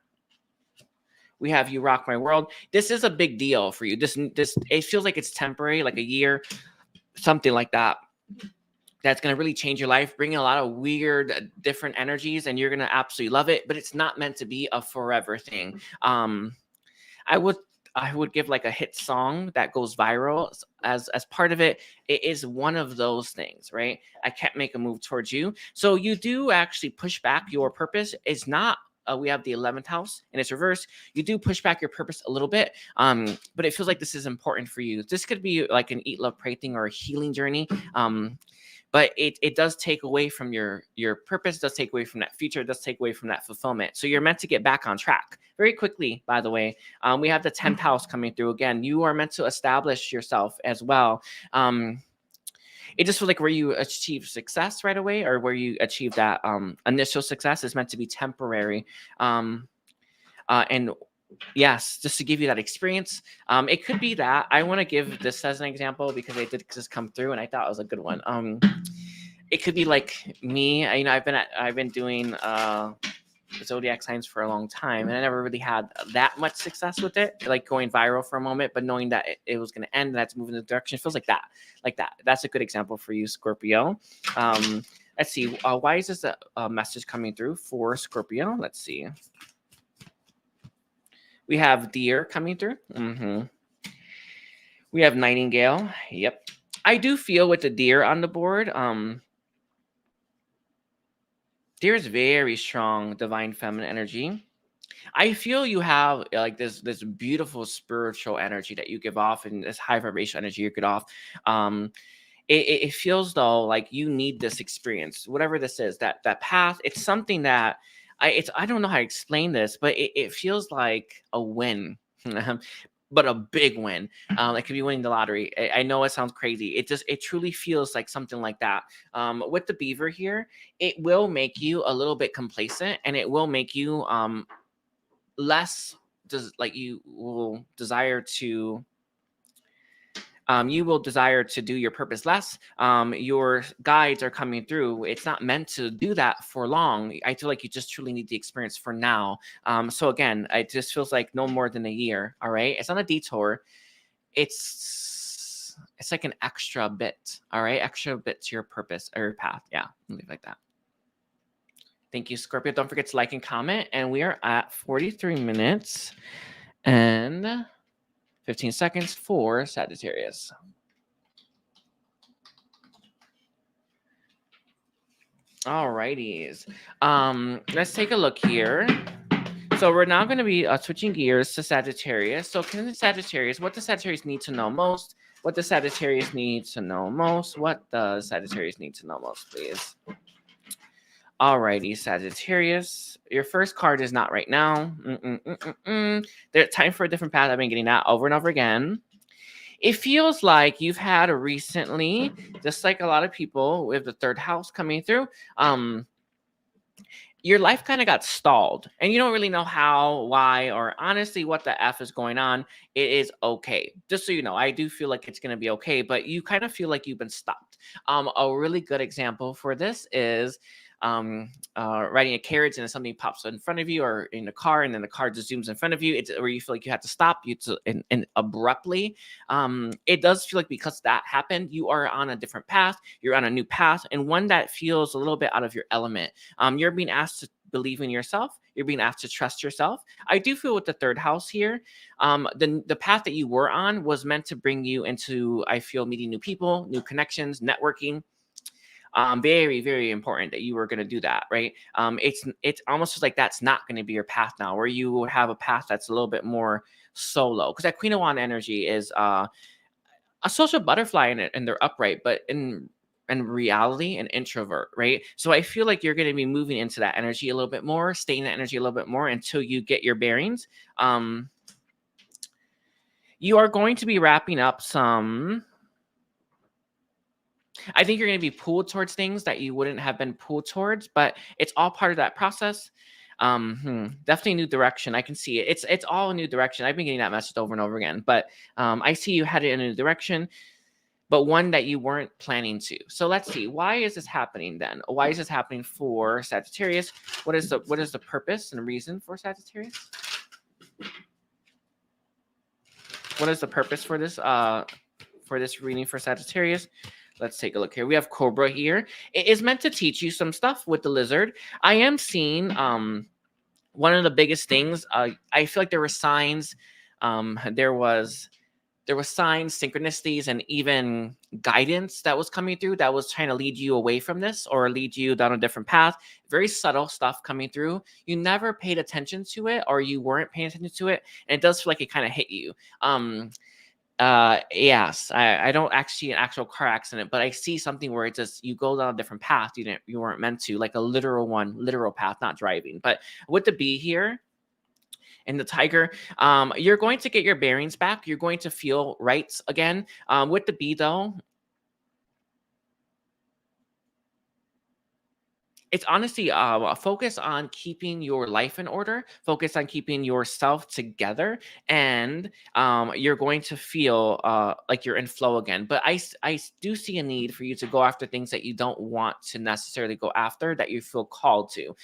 We have You Rock My World. This is a big deal for you. This it feels like it's temporary, like a year, something like that. That's going to really change your life, bring a lot of weird, different energies, and you're going to absolutely love it. But it's not meant to be a forever thing. I would give like a hit song that goes viral as part of it. It is one of those things, right? I can't make a move towards you. So you do actually push back your purpose. It's not. We have the 11th house and it's reversed. You do push back your purpose a little bit, but it feels like this is important for you. This could be like an eat, love, pray thing or a healing journey. But it does take away from your purpose, does take away from that future, does take away from that fulfillment. So you're meant to get back on track very quickly, by the way. We have the 10th house coming through again. You are meant to establish yourself as well. It just feels like where you achieve success right away, or where you achieve that initial success is meant to be temporary. And yes, just to give you that experience. It could be that I want to give this as an example because it did just come through and I thought it was a good one. It could be like me. I've been doing zodiac signs for a long time, and I never really had that much success with it, like going viral for a moment, but knowing that it was going to end and that's moving in the direction. It feels like that. That's a good example for you, Scorpio. Let's see. Why is this a message coming through for Scorpio? Let's see. We have deer coming through. We have nightingale. Yep. I do feel with the deer on the board, deer is very strong divine feminine energy. I feel you have like this beautiful spiritual energy that you give off, and this high vibration energy you give off. It feels though like you need this experience, whatever this is, that path. It's something that I don't know how to explain this, but it feels like a win. But a big win. It could be winning the lottery. I know it sounds crazy. It truly feels like something like that. With the beaver here, it will make you a little bit complacent, and it will make you less you will desire to do your purpose less. Your guides are coming through. It's not meant to do that for long. I feel like you just truly need the experience for now. So again, it just feels like no more than a year. All right. It's not a detour. It's like an extra bit. All right. Extra bit to your purpose or your path. Yeah. Leave like that. Thank you, Scorpio. Don't forget to like and comment. And we are at 43 minutes and 15 seconds for Sagittarius. All righties. Let's take a look here. So we're now going to be switching gears to Sagittarius. So what does Sagittarius need to know most? What does Sagittarius need to know most? What does Sagittarius need to know most, please? Alrighty, Sagittarius. Your first card is not right now. There's time for a different path. I've been getting that over and over again. It feels like you've had recently, just like a lot of people with the third house coming through, your life kind of got stalled and you don't really know how, why, or honestly what the F is going on. It is okay. Just so you know, I do feel like it's going to be okay, but you kind of feel like you've been stopped. A really good example for this is riding a carriage and something pops in front of you, or in the car and then the car just zooms in front of you. It's where you feel like you have to stop and abruptly. It does feel like because that happened, you are on a different path. You're on a new path, and one that feels a little bit out of your element. You're being asked believe in yourself. You're being asked to trust yourself. I do feel with the third house here, the path that you were on was meant to bring you into, I feel, meeting new people, new connections, networking. Very, very important that you were going to do that, right? It's almost like that's not going to be your path now, where you will have a path that's a little bit more solo, because that Queen of Wands energy is a social butterfly in it, and they're upright, but in reality, an introvert, right? So I feel like you're going to be moving into that energy a little bit more, staying in that energy a little bit more until you get your bearings. You are going to be wrapping up some. I think you're going to be pulled towards things that you wouldn't have been pulled towards, but it's all part of that process. Definitely new direction. I can see it. It's all a new direction. I've been getting that message over and over again, but I see you headed in a new direction, but one that you weren't planning to. So let's see. Why is this happening then? Why is this happening for Sagittarius? What is the purpose and reason for Sagittarius? What is the purpose for this reading for Sagittarius? Let's take a look here. We have Cobra here. It is meant to teach you some stuff with the lizard. I am seeing one of the biggest things. I feel like there were signs. There was signs, synchronicities, and even guidance that was coming through that was trying to lead you away from this or lead you down a different path. Very subtle stuff coming through. You never paid attention to it, or you weren't paying attention to it, and it does feel like it kind of hit you. Yes, I don't actually an actual car accident, but I see something where it just, you go down a different path you weren't meant to, like a literal path, not driving. But with the bee here and the tiger, you're going to get your bearings back. You're going to feel right again. With the bee though, it's honestly focus on keeping your life in order, focus on keeping yourself together, and you're going to feel like you're in flow again. But I do see a need for you to go after things that you don't want to necessarily go after, that you feel called to.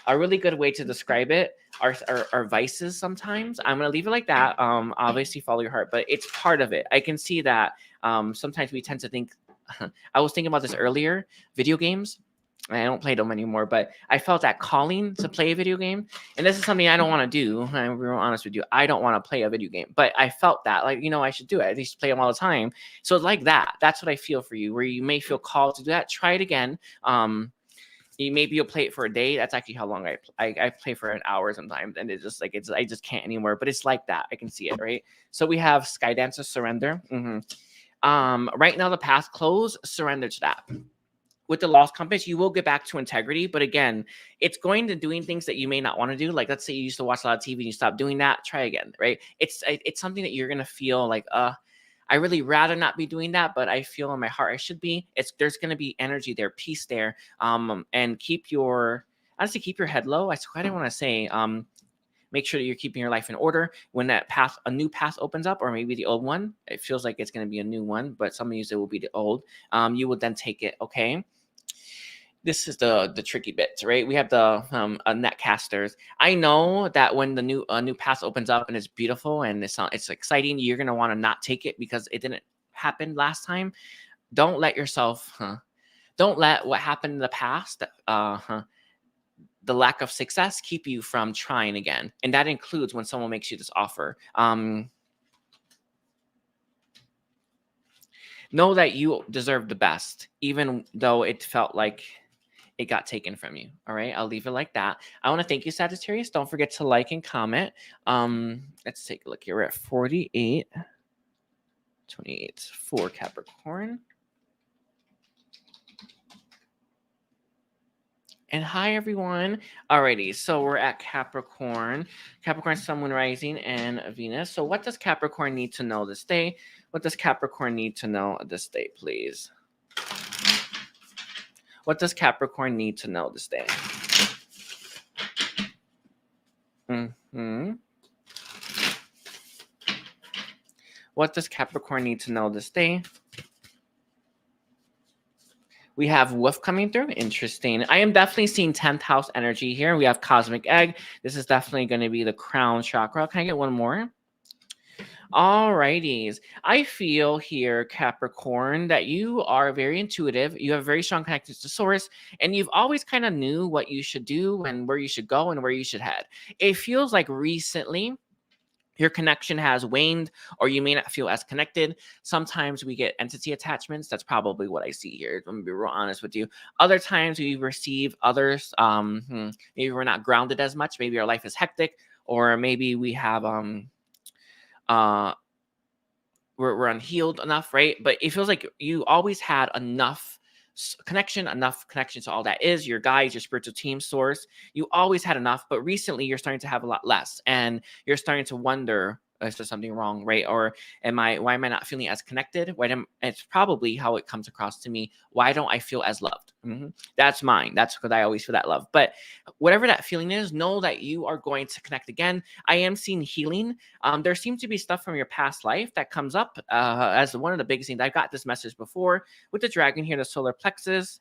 A really good way to describe it are vices sometimes. I'm going to leave it like that. Obviously follow your heart, but it's part of it. I can see that sometimes we tend to think, I was thinking about this earlier, video games. I don't play them anymore, but I felt that calling to play a video game. And this is something I don't want to do. I'm real honest with you. I don't want to play a video game, but I felt that, like, I should do it. I used to play them all the time. So it's like that. That's what I feel for you, where you may feel called to do that. Try it again. Maybe you'll play it for a day. That's actually how long I play for an hour sometimes. And it's just like, I just can't anymore, but it's like that. I can see it, right? So we have Sky Dancer, Surrender. Right now the path closed, surrender to that. With the Lost Compass, you will get back to integrity, but again, it's going to doing things that you may not want to do. Like, let's say you used to watch a lot of TV and you stop doing that. Try again, right? It's something that you're gonna feel like, I really rather not be doing that, but I feel in my heart I should be. There's gonna be energy there, peace there, and keep your head low. I didn't want to say, make sure that you're keeping your life in order. When a new path opens up, or maybe the old one, it feels like it's going to be a new one, but some of you, it will be the old. You will then take it. Okay. This is the tricky bits, right? We have the netcasters. I know that when a new path opens up and it's beautiful and it's exciting, you're going to want to not take it because it didn't happen last time. Don't let what happened in the past, the lack of success, keep you from trying again. And that includes when someone makes you this offer. Know that you deserve the best, even though it felt like it got taken from you. All right, I'll leave it like that. I want to thank you, Sagittarius. Don't forget to like and comment. Let's take a look here. We're at 48. 28 for Capricorn. And hi, everyone. Alrighty, so we're at Capricorn. Capricorn, Sun, Moon, Rising, and Venus. So what does Capricorn need to know this day? What does Capricorn need to know this day, please? What does Capricorn need to know this day? What does Capricorn need to know this day? We have Wolf coming through. Interesting. I am definitely seeing 10th house energy here. We have Cosmic Egg. This is definitely going to be the crown chakra. Can I get one more? Alrighties. I feel here, Capricorn, that you are very intuitive. You have very strong connections to source, and you've always kind of knew what you should do and where you should go and where you should head. It feels like recently your connection has waned, or you may not feel as connected. Sometimes we get entity attachments. That's probably what I see here. I'm gonna be real honest with you. Other times we receive others. Maybe we're not grounded as much. Maybe our life is hectic, or maybe we have uh we're unhealed enough, right? But it feels like you always had enough enough connection to all that is your guides, your spiritual team source. You always had enough, but recently you're starting to have a lot less, and you're starting to wonder, is there something wrong, right? Or why am I not feeling as connected? It's probably how it comes across to me. Why don't I feel as loved? That's mine. That's because I always feel that love. But whatever that feeling is, know that you are going to connect again. I am seeing healing. There seems to be stuff from your past life that comes up as one of the biggest things. I got this message before with the dragon here, the solar plexus.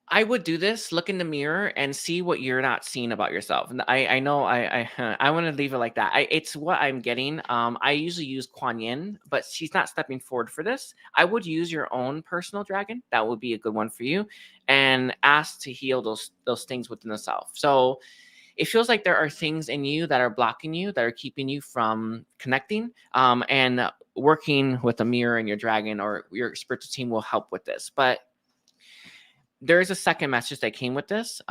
I would do this, look in the mirror and see what you're not seeing about yourself. And I know I want to leave it like that. It's what I'm getting. I usually use Kuan Yin, but she's not stepping forward for this. I would use your own personal dragon. That would be a good one for you, and ask to heal those things within the self. So it feels like there are things in you that are blocking you, that are keeping you from connecting. And working with a mirror and your dragon or your spiritual team will help with this. But there is a second message that came with this.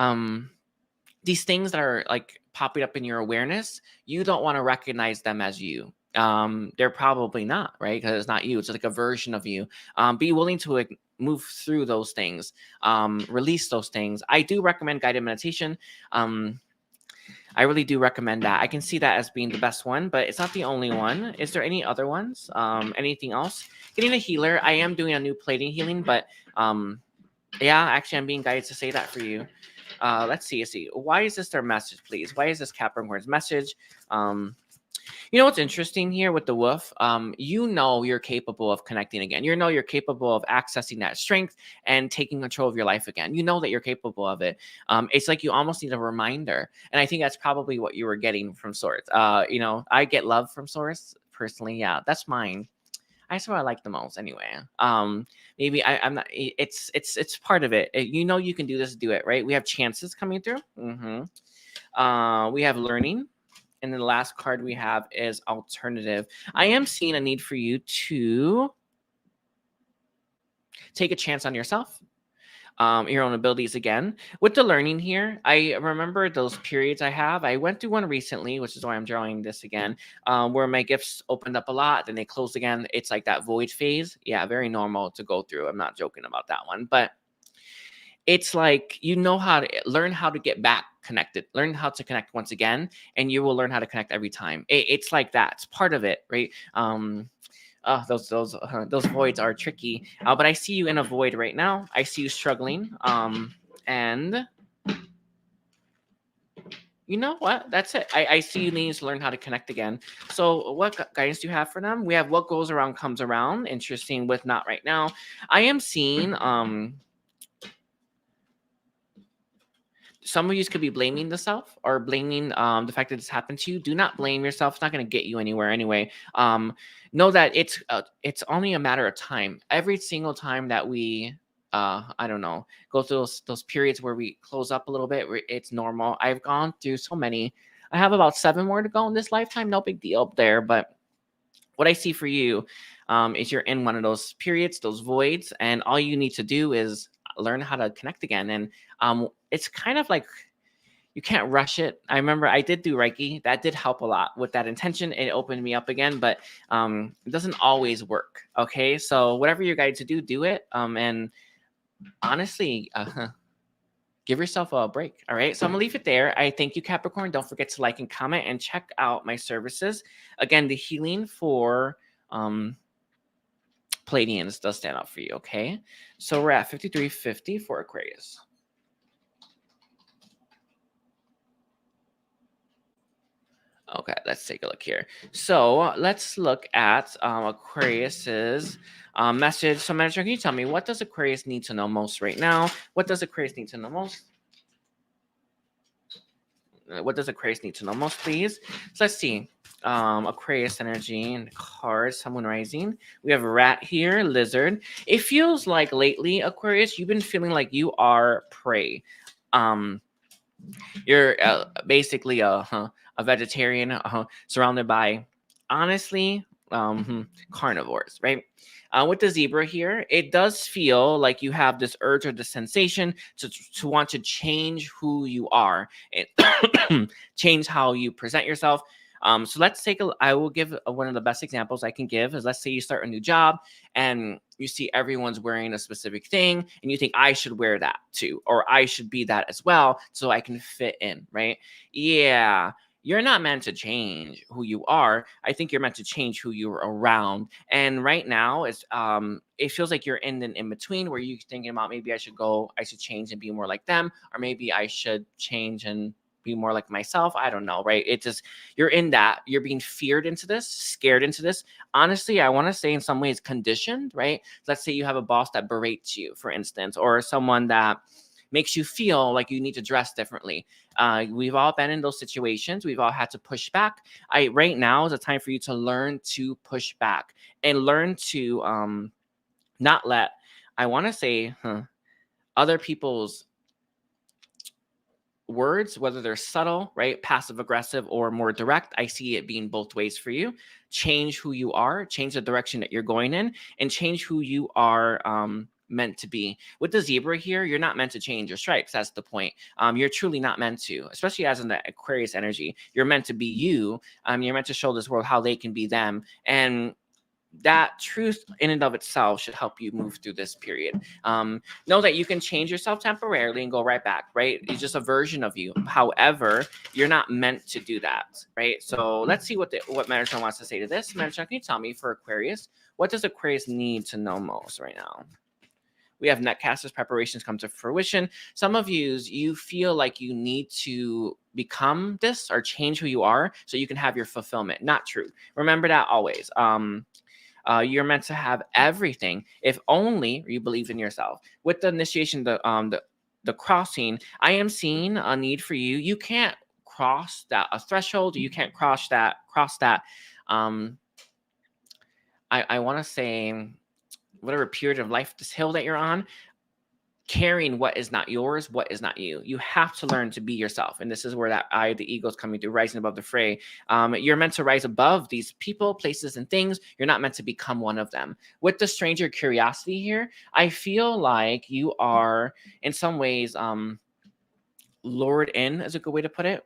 These things that are like popping up in your awareness, you don't want to recognize them as you. They're probably not, right? Because it's not you. It's like a version of you. Be willing to like, move through those things, release those things. I do recommend guided meditation. I really do recommend that. I can see that as being the best one, but it's not the only one. Is there any other ones? Anything else? Getting a healer. I am doing a new Pleiadean healing, but yeah, actually, I'm being guided to say that for you. Let's see. Why is this their message, please? Why is this Capricorn's message? You know what's interesting here with the wolf? You know you're capable of connecting again. You know you're capable of accessing that strength and taking control of your life again. You know that you're capable of it. It's like you almost need a reminder. And I think that's probably what you were getting from Source. I get love from Source personally. Yeah, that's mine. That's what I like the most anyway. Maybe I'm not. It's part of it. You know you can do this. Do it right. We have chances coming through. We have learning, and then the last card we have is alternative. I am seeing a need for you to take a chance on yourself. Your own abilities again. With the learning here, I remember those periods I have. I went through one recently, which is why I'm drawing this again, where my gifts opened up a lot, then they closed again. It's like that void phase. Yeah, very normal to go through. I'm not joking about that one. But it's like you know how to learn how to get back connected, learn how to connect once again, and you will learn how to connect every time. It's like that. It's part of it, right? Those voids are tricky. But I see you in a void right now. I see you struggling. And you know what? That's it. I see you needing to learn how to connect again. So what guidance do you have for them? We have what goes around comes around. Interesting with not right now. I am seeing some of you could be blaming the self or blaming the fact that this happened to you. Do not blame yourself. It's not going to get you anywhere anyway. Know that it's only a matter of time. Every single time that we, I don't know, go through those periods where we close up a little bit, it's normal. I've gone through so many. I have about 7 more to go in this lifetime. No big deal up there. But what I see for you is you're in one of those periods, those voids, and all you need to do is learn how to connect again. And it's kind of like you can't rush it. I remember I did do Reiki. That did help a lot with that intention. It opened me up again, but it doesn't always work. Okay, so whatever you're guided to do, do it. And honestly, give yourself a break. All right, so I'm gonna leave it there. I thank you, Capricorn. Don't forget to like and comment and check out my services. Again, the healing for Pleiadians does stand out for you. Okay, so we're at 5350 for Aquarius. Okay, let's take a look here. So let's look at Aquarius's message. So, manager, can you tell me what does Aquarius need to know most right now? What does Aquarius need to know most? what does Aquarius need to know most, please? So let's see. Aquarius energy and cards, Sun Rising. We have a rat here, lizard. It feels like lately, Aquarius, you've been feeling like you are prey. You're basically a vegetarian, surrounded by, honestly, carnivores, right? With the zebra here, it does feel like you have this urge or the sensation to want to change who you are and change how you present yourself. So let's take I will give one of the best examples I can give is, let's say you start a new job and you see everyone's wearing a specific thing and you think I should wear that too, or I should be that as well so I can fit in, right? Yeah. You're not meant to change who you are. I think you're meant to change who you're around. And right now, it feels like you're in an in between where you're thinking about, maybe I should change and be more like them, or maybe I should change and be more like myself. I don't know, right? It just, you're in that. You're being feared into this, scared into this. Honestly, I want to say in some ways conditioned, right? Let's say you have a boss that berates you, for instance, or someone that makes you feel like you need to dress differently. We've all been in those situations. We've all had to push back. Right now is a time for you to learn to push back and learn to not let, I want to say, other people's words, whether they're subtle, right, passive aggressive, or more direct. I see it being both ways for you. Change who you are, change the direction that you're going in, and change who you are meant to be. With the zebra here, you're not meant to change your stripes. That's the point. You're truly not meant to, especially as in the Aquarius energy. You're meant to be you. You're meant to show this world how they can be them. And that truth in and of itself should help you move through this period. Know that you can change yourself temporarily and go right back, right? It's just a version of you. However, you're not meant to do that, right? So let's see what Metatron wants to say to this. Metatron, can you tell me for Aquarius, what does Aquarius need to know most right now? We have Netcaster's preparations come to fruition. Some of you feel like you need to become this or change who you are so you can have your fulfillment. Not true. Remember that always. You're meant to have everything if only you believe in yourself. With the initiation, the crossing, I am seeing a need for you. You can't cross a threshold. You can't cross that. I want to say, whatever period of life, this hill that you're on, carrying what is not yours, what is not you. You have to learn to be yourself. And this is where that the ego is coming through, rising above the fray. You're meant to rise above these people, places, and things. You're not meant to become one of them. With the stranger curiosity here, I feel like you are, in some ways, lured in, is a good way to put it,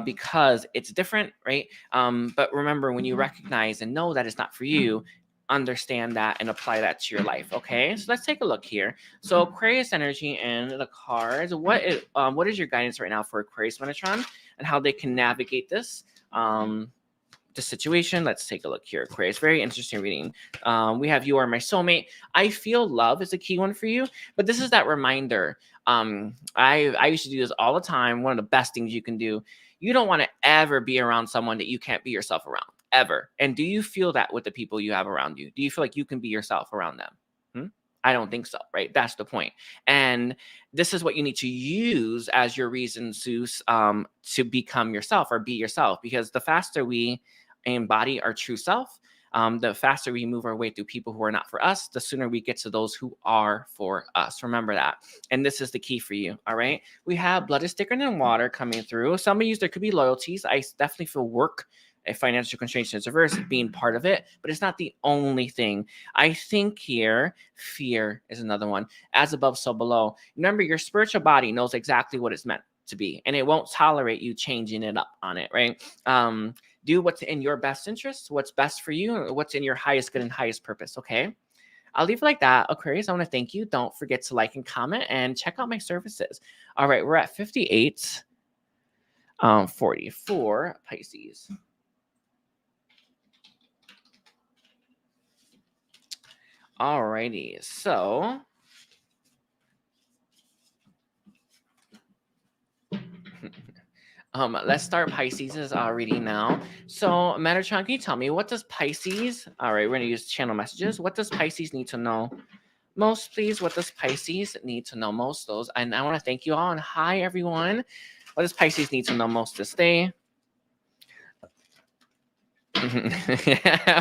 because it's different, right? But remember, when you recognize and know that it's not for you, understand that and apply that to your life. Okay, so let's take a look here. So Aquarius energy and the cards. What is your guidance right now for Aquarius, Metatron, and how they can navigate this the situation? Let's take a look here, Aquarius. Very interesting reading. We have You Are My Soulmate. I feel love is a key one for you, but this is that reminder. I used to do this all the time. One of the best things you can do. You don't want to ever be around someone that you can't be yourself around, ever. And do you feel that with the people you have around you? Do you feel like you can be yourself around them? I don't think so, right? That's the point. And this is what you need to use as your reason to become yourself or be yourself, because the faster we embody our true self, the faster we move our way through people who are not for us, the sooner we get to those who are for us. Remember that. And this is the key for you. All right. We have blood is thicker than water coming through. Some of you, there could be loyalties. I definitely feel work, a financial constraints and averse being part of it, but it's not the only thing. I think here, fear is another one. As above, so below. Remember, your spiritual body knows exactly what it's meant to be, and it won't tolerate you changing it up on it, right? Do what's in your best interest, what's best for you, what's in your highest good and highest purpose, okay? I'll leave it like that. Aquarius, I want to thank you. Don't forget to like and comment and check out my services. All right, we're at 58, 44 Pisces. Alrighty, so let's start Pisces' reading now. So Metatron, can you tell me, what does Pisces, all right, we're going to use channel messages. What does Pisces need to know most, please? What does Pisces need to know most? And I want to thank you all. And hi, everyone. What does Pisces need to know most this day?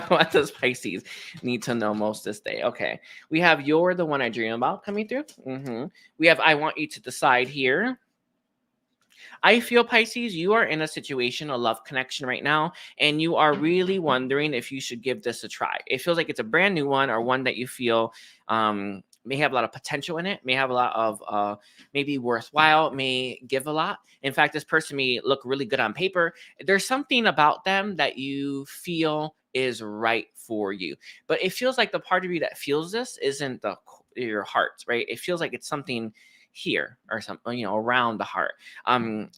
What does Pisces need to know most this day? Okay. We have You're the One I Dream About coming through. We have I Want You to Decide here. I feel, Pisces, you are in a situation, a love connection right now, and you are really wondering if you should give this a try. It feels like it's a brand new one, or one that you feel may have a lot of potential in it, may have a lot of maybe worthwhile, may give a lot. In fact, this person may look really good on paper. There's something about them that you feel is right for you, but it feels like the part of you that feels this isn't your heart, right? It feels like it's something here or something, around the heart.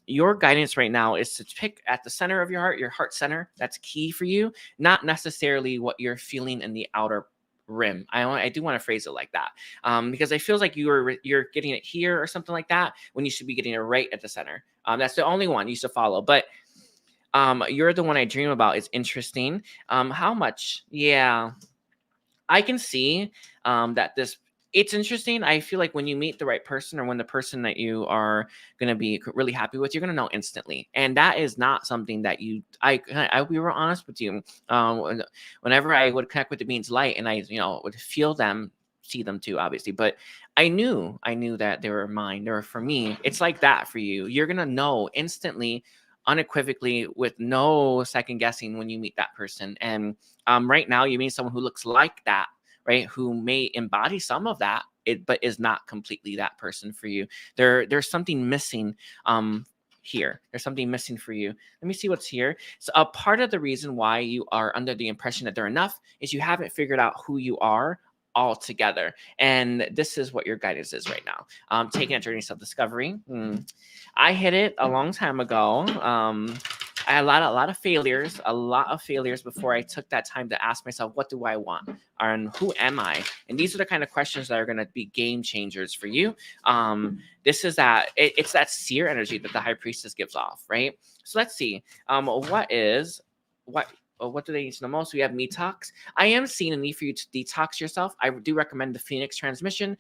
Your guidance right now is to pick at the center of your heart center. That's key for you, not necessarily what you're feeling in the outer rim. I do want to phrase it like that, because it feels like you're getting it here or something like that, when you should be getting it right at the center. That's the only one you should follow. But You're the One I Dream About is interesting. How much? Yeah, I can see that it's interesting. I feel like when you meet the right person, or when the person that you are going to be really happy with, you're going to know instantly. And that is not something that we were honest with you. Whenever I would connect with the beings light, and I, would feel them, see them too, obviously, but I knew that they were mine. They were for me. It's like that for you. You're going to know instantly, unequivocally, with no second guessing when you meet that person. And right now you meet someone who looks like that, right? Who may embody some of that, but is not completely that person for you. There's something missing here. There's something missing for you. Let me see what's here. So a part of the reason why you are under the impression that they're enough is you haven't figured out who you are altogether. And this is what your guidance is right now. Taking a journey of self-discovery. I hit it a long time ago. I had a lot of failures before I took that time to ask myself, what do I want? And who am I? And these are the kind of questions that are going to be game changers for you. This is it's that seer energy that the High Priestess gives off, right? So let's see. What do they need to know most? We have detox. I am seeing a need for you to detox yourself. I do recommend the Phoenix transmission.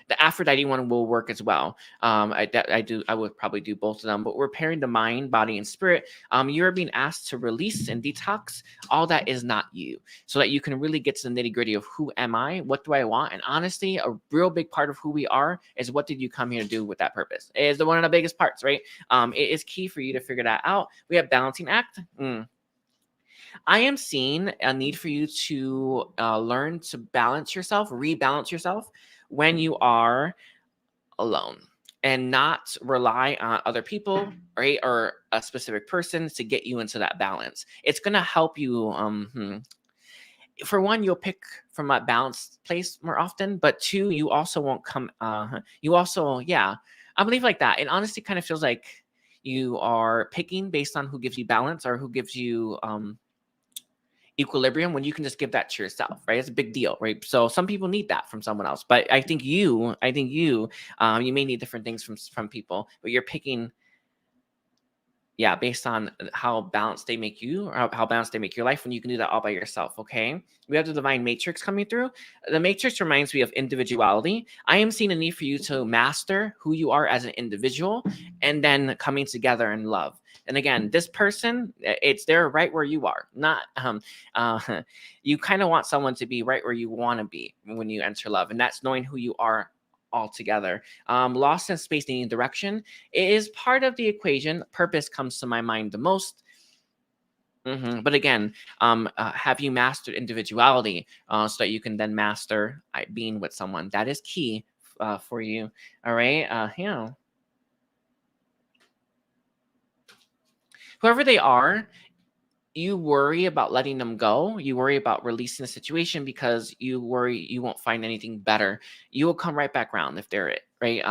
The Aphrodite one will work as well. I would probably do both of them, but we're pairing the mind, body, and spirit. You're being asked to release and detox all that is not you, so that you can really get to the nitty gritty of who am I, what do I want, and honestly, a real big part of who we are is what did you come here to do with that purpose. It is one of the biggest parts, right? It is key for you to figure that out. We have balancing act. I am seeing a need for you to learn to balance yourself, rebalance yourself when you are alone, and not rely on other people, right, or a specific person to get you into that balance. It's going to help you. For one, you'll pick from a balanced place more often, but two, you also won't come. I believe like that. It honestly kind of feels like you are picking based on who gives you balance, or who gives you equilibrium, when you can just give that to yourself, right? It's a big deal, right? So some people need that from someone else, but I think you may need different things from people, but you're picking, based on how balanced they make you, or how balanced they make your life, when you can do that all by yourself. Okay. We have the divine matrix coming through. The matrix reminds me of individuality. I am seeing a need for you to master who you are as an individual, and then coming together in love. And again, this person, they're right where you are. Not you kind of want someone to be right where you want to be when you enter love, and that's knowing who you are altogether. Lost in space, needing direction, it is part of the equation. Purpose comes to my mind the most. But again, have you mastered individuality, so that you can then master being with someone? That is key for you. All right. Whoever they are, you worry about letting them go. You worry about releasing the situation because you worry you won't find anything better. You will come right back around if they're it, right?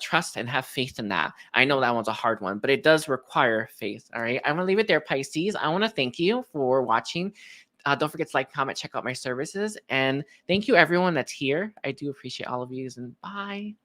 Trust and have faith in that. I know that one's a hard one, but it does require faith. All right. I'm going to leave it there, Pisces. I want to thank you for watching. Don't forget to like, comment, check out my services. And thank you, everyone that's here. I do appreciate all of you. And bye.